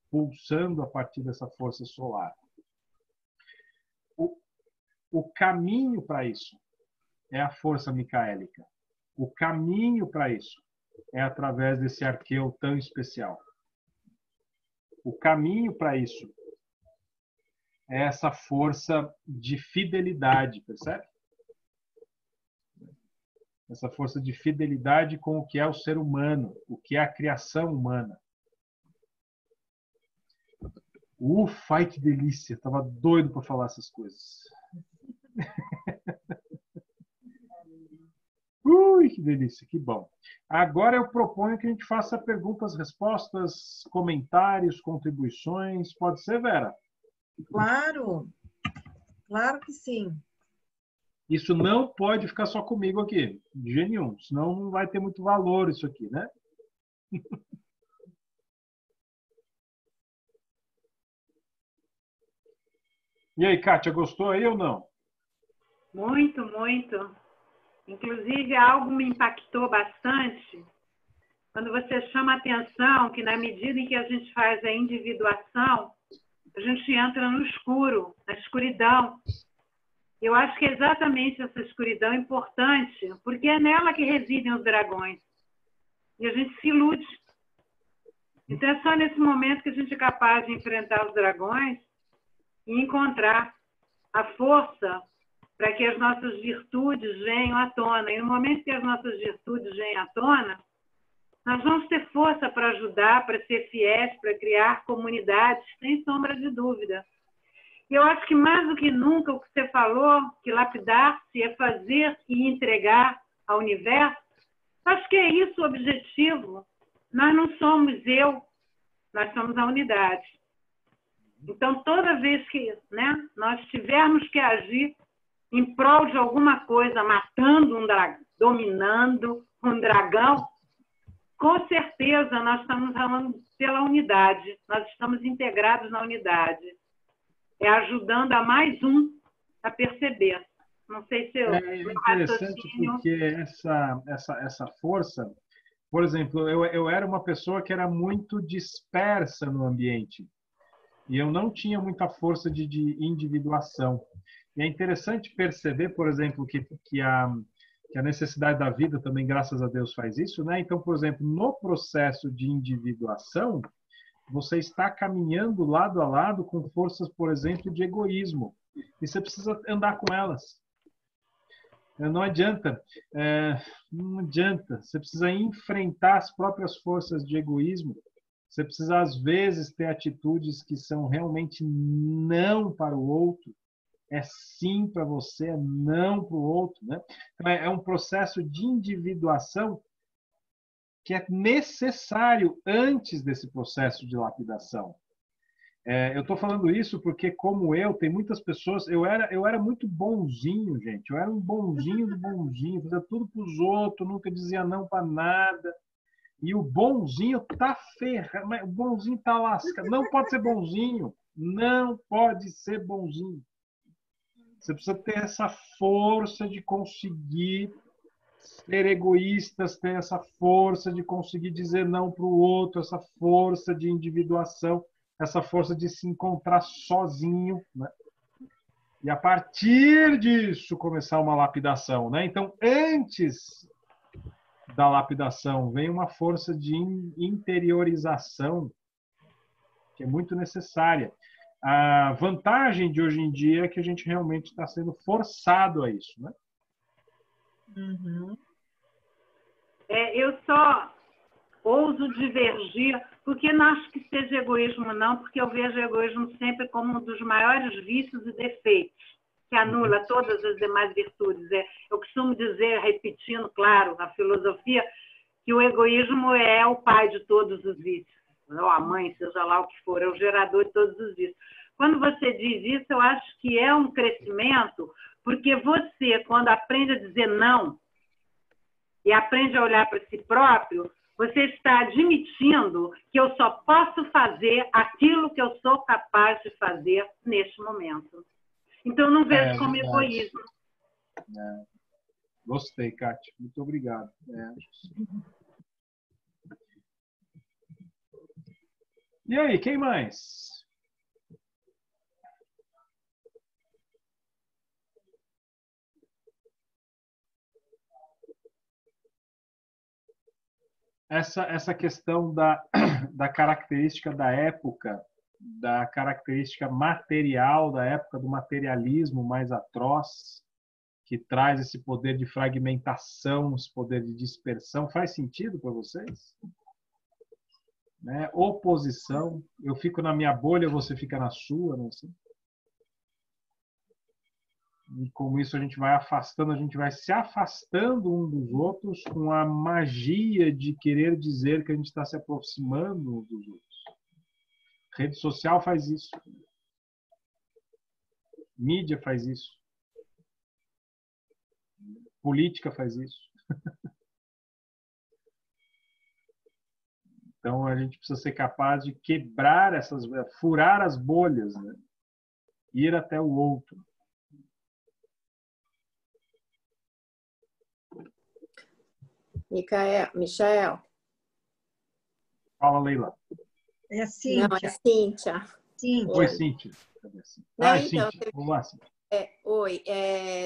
pulsando a partir dessa força solar. O caminho para isso é a força micaélica. O caminho para isso é através desse arqueu tão especial. O caminho para isso é essa força de fidelidade, percebe? Essa força de fidelidade com o que é o ser humano, o que é a criação humana. Ufa, ai que delícia! Estava doido para falar essas coisas. Ui, que delícia, que bom. Agora eu proponho que a gente faça perguntas, respostas, comentários, contribuições. Pode ser, Vera?
Claro, claro que sim.
Isso não pode ficar só comigo aqui, de jeito nenhum, senão não vai ter muito valor isso aqui, né? E aí, Kátia, gostou aí ou não?
Muito, muito. Inclusive, algo me impactou bastante quando você chama a atenção que, na medida em que a gente faz a individuação, a gente entra no escuro, na escuridão. Eu acho que é exatamente essa escuridão importante, porque é nela que residem os dragões. E a gente se ilude. Então, é só nesse momento que a gente é capaz de enfrentar os dragões e encontrar a força para que as nossas virtudes venham à tona. E no momento que as nossas virtudes vêm à tona, nós vamos ter força para ajudar, para ser fiéis, para criar comunidades, sem sombra de dúvida. E eu acho que mais do que nunca o que você falou, que lapidar-se é fazer e entregar ao universo, acho que é isso o objetivo. Nós não somos eu, nós somos a unidade. Então, toda vez que nós tivermos que agir em prol de alguma coisa, matando um dragão, dominando um dragão, com certeza nós estamos falando pela unidade, nós estamos integrados na unidade. É ajudando a mais um a perceber. Não sei se eu...
É interessante porque essa força, por exemplo, eu era uma pessoa que era muito dispersa no ambiente e eu não tinha muita força de individuação. E é interessante perceber, por exemplo, que a necessidade da vida também, graças a Deus, faz isso, né? Então, por exemplo, no processo de individuação, você está caminhando lado a lado com forças, por exemplo, de egoísmo. E você precisa andar com elas. Não adianta. Não adianta. Você precisa enfrentar as próprias forças de egoísmo Você precisa, às vezes, ter atitudes que são realmente não para o outro, é sim para você, é não para o outro, né? Então, é um processo de individuação que é necessário antes desse processo de lapidação. Eu estou falando isso porque, como eu, tem muitas pessoas... Eu era muito bonzinho, gente. Eu era um bonzinho do bonzinho, fazia tudo para os outros, nunca dizia não para nada. E o bonzinho tá ferrado, o bonzinho tá lascado. Não pode ser bonzinho. Não pode ser bonzinho. Você precisa ter essa força de conseguir ser egoístas, ter essa força de conseguir dizer não para o outro, essa força de individuação, essa força de se encontrar sozinho, né? E a partir disso começar uma lapidação, né? Então, antes da lapidação vem uma força de interiorização que é muito necessária. A vantagem de hoje em dia é que a gente realmente está sendo forçado a isso, né?
Uhum.
Eu só ouso divergir, porque não acho que seja egoísmo, não, porque eu vejo o egoísmo sempre como um dos maiores vícios e defeitos, que anula todas as demais virtudes. Eu costumo dizer, repetindo, claro, na filosofia, que o egoísmo é o pai de todos os vícios, ou a mãe, seja lá o que for, é o gerador de todos os vícios. Quando você diz isso, eu acho que é um crescimento, porque você, quando aprende a dizer não, e aprende a olhar para si próprio, você está admitindo que eu só posso fazer aquilo que eu sou capaz de fazer neste momento. Então, eu não vejo como egoísmo.
Gostei, Kátia. Muito obrigado. E aí, quem mais? Essa questão da característica da época, da característica material da época, do materialismo mais atroz, que traz esse poder de fragmentação, esse poder de dispersão, faz sentido para vocês? Né? Oposição, eu fico na minha bolha, você fica na sua, não sei. E com isso a gente vai afastando, a gente vai se afastando um dos outros com a magia de querer dizer que a gente está se aproximando uns dos outros. Rede social faz isso. Mídia faz isso. Política faz isso. Então a gente precisa ser capaz de quebrar furar as bolhas, né? Ir até o outro.
Michael.
Fala, Leila.
É a Cíntia.
Não, é Cíntia.
Oi, Cíntia.
Não,
então, Cíntia. Vamos lá, Cíntia.
Oi.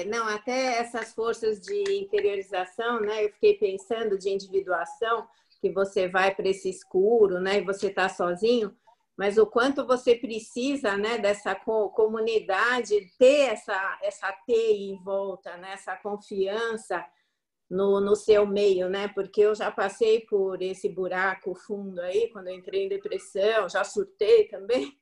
Não, até essas forças de interiorização, né? Eu fiquei pensando de individuação, que você vai para esse escuro, né? E você está sozinho, mas o quanto você precisa, né? Dessa comunidade, ter essa teia em volta, né? Essa confiança no seu meio, né? Porque eu já passei por esse buraco fundo aí, quando eu entrei em depressão, já surtei também.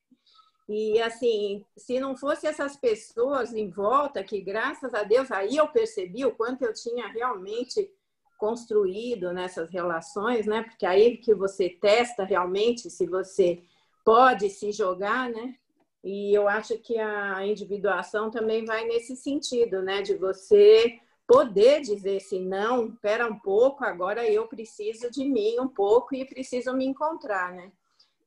E, assim, se não fosse essas pessoas em volta, que, graças a Deus, aí eu percebi o quanto eu tinha realmente construído nessas relações, né? Porque aí que você testa realmente se você pode se jogar, né? E eu acho que a individuação também vai nesse sentido, né? De você poder dizer assim, não, espera um pouco, agora eu preciso de mim um pouco e preciso me encontrar, né?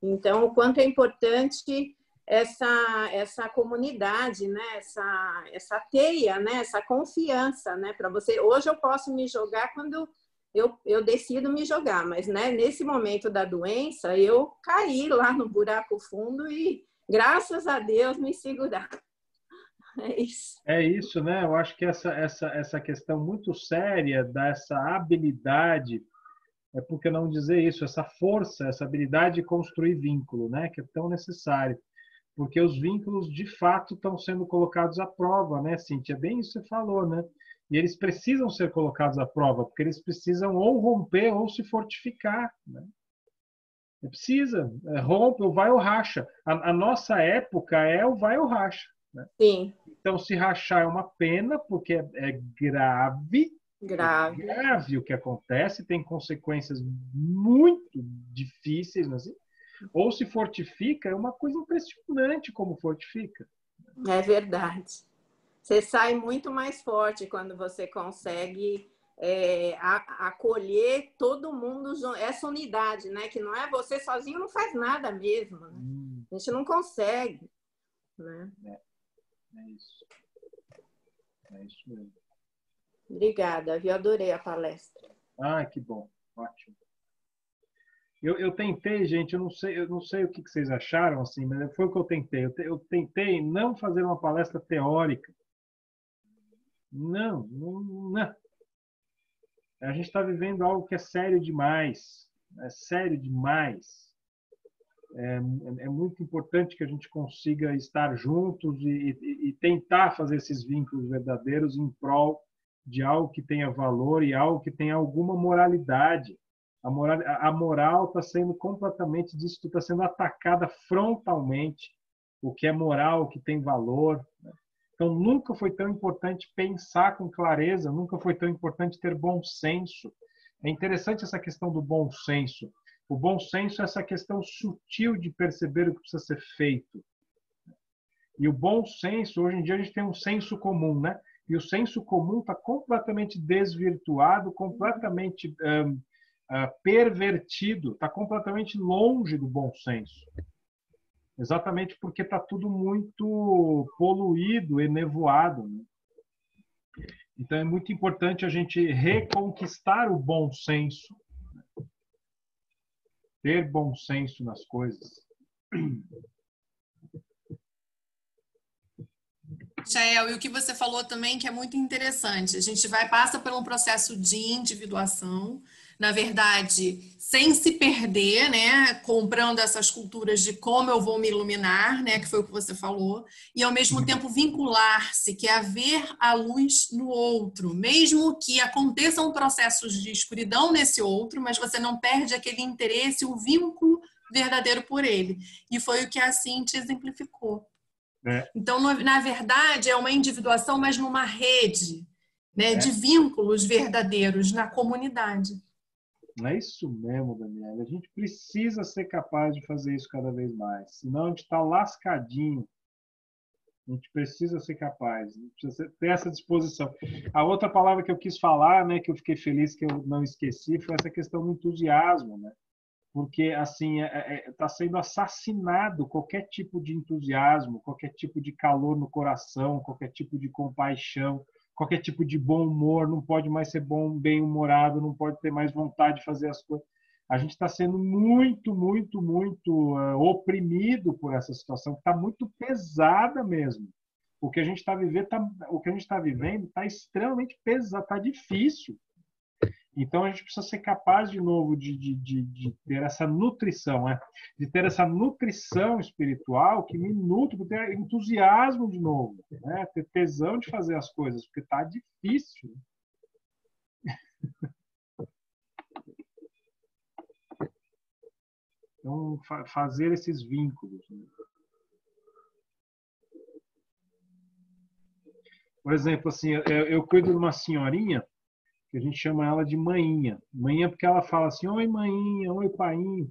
Então, o quanto é importante essa comunidade, né? Essa teia, né? Essa confiança, né? Para você. Hoje eu posso me jogar quando eu decido me jogar, mas, né? Nesse momento da doença eu caí lá no buraco fundo e graças a Deus me segurar. É isso.
É isso, né? Eu acho que essa questão muito séria dessa habilidade, por que não dizer isso, essa força, essa habilidade de construir vínculo, né? Que é tão necessário. Porque os vínculos, de fato, estão sendo colocados à prova, né, Cíntia? Bem isso que você falou, né? E eles precisam ser colocados à prova, porque eles precisam ou romper ou se fortificar, né? Precisa, rompe, ou vai ou racha. A nossa época é o vai ou racha, né?
Sim.
Então, se rachar é uma pena, porque é grave.
Grave.
É grave o que acontece, tem consequências muito difíceis, assim. Ou se fortifica, é uma coisa impressionante como fortifica.
É verdade. Você sai muito mais forte quando você consegue acolher todo mundo, essa unidade, né? Que não é você sozinho, não faz nada mesmo, né? A gente não consegue, né?
É isso. É isso mesmo.
Obrigada, eu adorei a palestra.
Ah, que bom, ótimo. Eu tentei, gente, eu não sei o que vocês acharam, assim, mas foi o que eu tentei. Eu tentei não fazer uma palestra teórica. Não. A gente está vivendo algo que é sério demais. É sério demais. É muito importante que a gente consiga estar juntos e tentar fazer esses vínculos verdadeiros em prol de algo que tenha valor e algo que tenha alguma moralidade. A moral está sendo completamente disso, está sendo atacada frontalmente. O que é moral, o que tem valor, né? Então, nunca foi tão importante pensar com clareza, nunca foi tão importante ter bom senso. É interessante essa questão do bom senso. O bom senso é essa questão sutil de perceber o que precisa ser feito. E o bom senso, hoje em dia a gente tem um senso comum, né? E o senso comum está completamente desvirtuado, completamente pervertido, está completamente longe do bom senso. Exatamente porque está tudo muito poluído, enevoado, né? Então é muito importante a gente reconquistar o bom senso, ter bom senso nas coisas.
Michael, e o que você falou também que é muito interessante, a gente passa por um processo de individuação, na verdade, sem se perder, né, comprando essas culturas de como eu vou me iluminar, né, que foi o que você falou, e ao mesmo tempo vincular-se, que é ver a luz no outro, mesmo que aconteçam processos de escuridão nesse outro, mas você não perde aquele interesse, o vínculo verdadeiro por ele. E foi o que a Cintia exemplificou. Então, na verdade, é uma individuação, mas numa rede, né, de vínculos verdadeiros na comunidade.
É isso mesmo, Daniela. A gente precisa ser capaz de fazer isso cada vez mais. Senão a gente está lascadinho. A gente precisa ser capaz, a gente precisa ter essa disposição. A outra palavra que eu quis falar, né, que eu fiquei feliz que eu não esqueci, foi essa questão do entusiasmo, né? Porque assim está sendo assassinado qualquer tipo de entusiasmo, qualquer tipo de calor no coração, qualquer tipo de compaixão, qualquer tipo de bom humor. Não pode mais ser bem-humorado, não pode ter mais vontade de fazer as coisas. A gente está sendo muito oprimido por essa situação, que está muito pesada mesmo. O que a gente está vivendo está extremamente pesado, está difícil. Então, a gente precisa ser capaz, de novo, de ter essa nutrição, né? De ter essa nutrição espiritual que me nutre, de ter entusiasmo de novo, né? Ter tesão de fazer as coisas, porque está difícil. Então, fazer esses vínculos, né? Por exemplo, assim, eu cuido de uma senhorinha que a gente chama ela de Mainha. Mainha porque ela fala assim, oi Mainha, oi painho.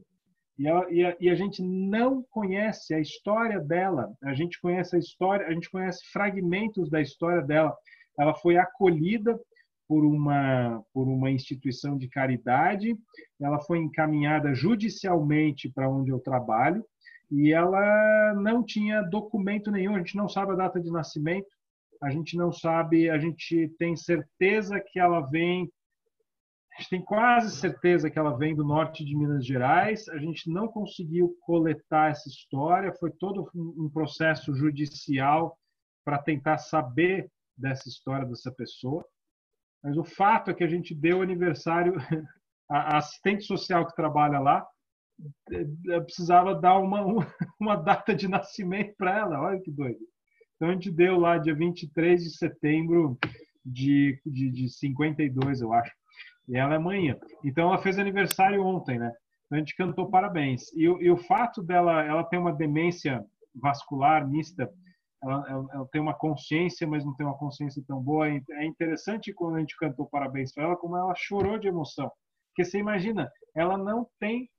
E a gente não conhece a história dela. A gente conhece a história, a gente conhece fragmentos da história dela. Ela foi acolhida por uma instituição de caridade, ela foi encaminhada judicialmente para onde eu trabalho, e ela não tinha documento nenhum, a gente não sabe a data de nascimento, a gente não sabe, a gente tem certeza que ela vem, a gente tem quase certeza que ela vem do norte de Minas Gerais, a gente não conseguiu coletar essa história, foi todo um processo judicial para tentar saber dessa história dessa pessoa, mas o fato é que a gente deu aniversário, a assistente social que trabalha lá precisava dar uma data de nascimento para ela, olha que doido. Então, a gente deu lá dia 23 de setembro de 52, eu acho. E ela é manhã. Então, ela fez aniversário ontem, né? Então, a gente cantou parabéns. E o fato dela, ela tem uma demência vascular mista, ela tem uma consciência, mas não tem uma consciência tão boa. É interessante quando a gente cantou parabéns para ela, como ela chorou de emoção. Porque você imagina, ela não tem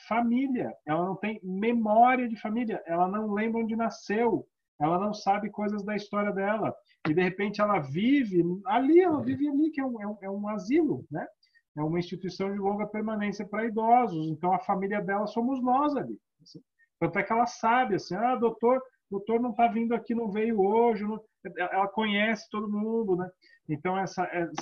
família, ela não tem memória de família, ela não lembra onde nasceu, ela não sabe coisas da história dela. E, de repente, ela vive ali, que é um asilo, né? É uma instituição de longa permanência para idosos. Então, a família dela somos nós ali. Tanto é que ela sabe, assim, doutor não está vindo aqui, não veio hoje. Não... Ela conhece todo mundo, né? Então,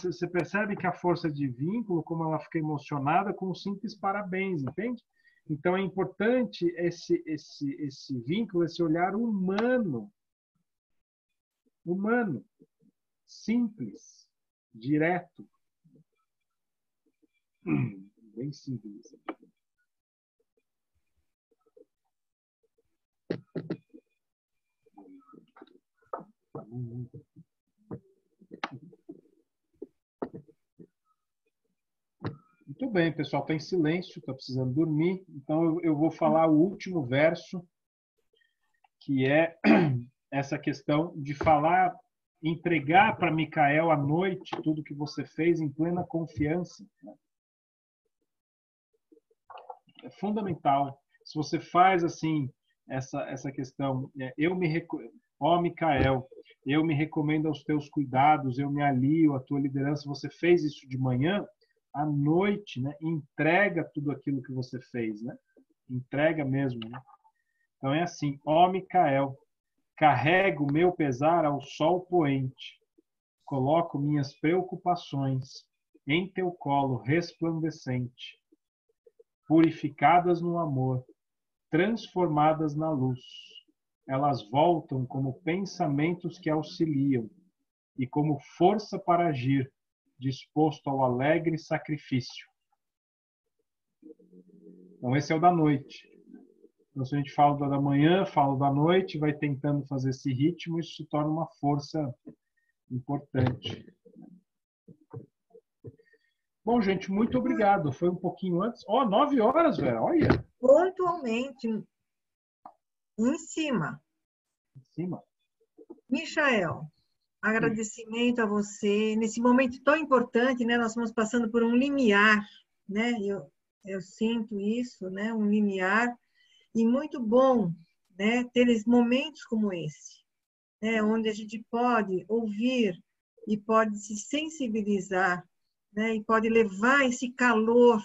você percebe que a força de vínculo, como ela fica emocionada com um simples parabéns, entende? Então, é importante esse vínculo, esse olhar humano, simples, direto, bem simples. Muito bem, pessoal, está em silêncio, está precisando dormir. Então, eu vou falar o último verso, que é essa questão de falar, entregar para Micael à noite tudo que você fez em plena confiança. É fundamental. Se você faz assim essa questão, ó Micael, eu me recomendo aos teus cuidados, eu me alio à tua liderança. Você fez isso de manhã, à noite, né? Entrega tudo aquilo que você fez, né? Entrega mesmo, né? Então é assim, ó Micael, carrego o meu pesar ao sol poente, coloco minhas preocupações em teu colo resplandecente, purificadas no amor, transformadas na luz. Elas voltam como pensamentos que auxiliam e como força para agir, disposto ao alegre sacrifício. Então, esse é o da noite. Então, se a gente fala da manhã, fala da noite, vai tentando fazer esse ritmo, isso se torna uma força importante. Bom, gente, muito obrigado. Foi um pouquinho antes. 9 horas, Vera, olha.
Pontualmente, em cima.
Em cima.
Michael, agradecimento a você. Nesse momento tão importante, né? Nós estamos passando por um limiar, né? Eu sinto isso, né? Um limiar. E muito bom, né? Ter momentos como esse, né? Onde a gente pode ouvir e pode se sensibilizar, né? E pode levar esse calor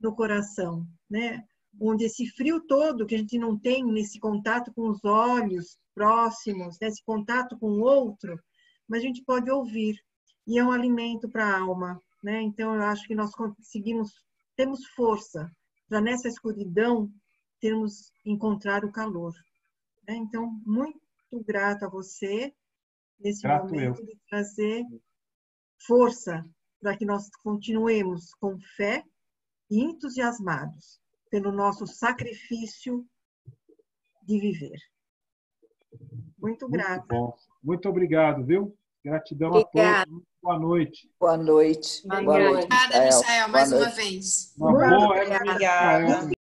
no coração, né? Onde esse frio todo que a gente não tem nesse contato com os olhos próximos, nesse contato com o outro, mas a gente pode ouvir. E é um alimento para a alma, né? Então, eu acho que nós temos força para, nessa escuridão, termos encontrado o calor. Né? Então, muito grato a você nesse momento de trazer força para que nós continuemos com fé e entusiasmados pelo nosso sacrifício de viver. Muito grato.
Bom. Muito obrigado, viu? Gratidão a todos. Boa noite.
Boa noite.
Obrigada, Michael, mais uma vez.
Uma boa
época.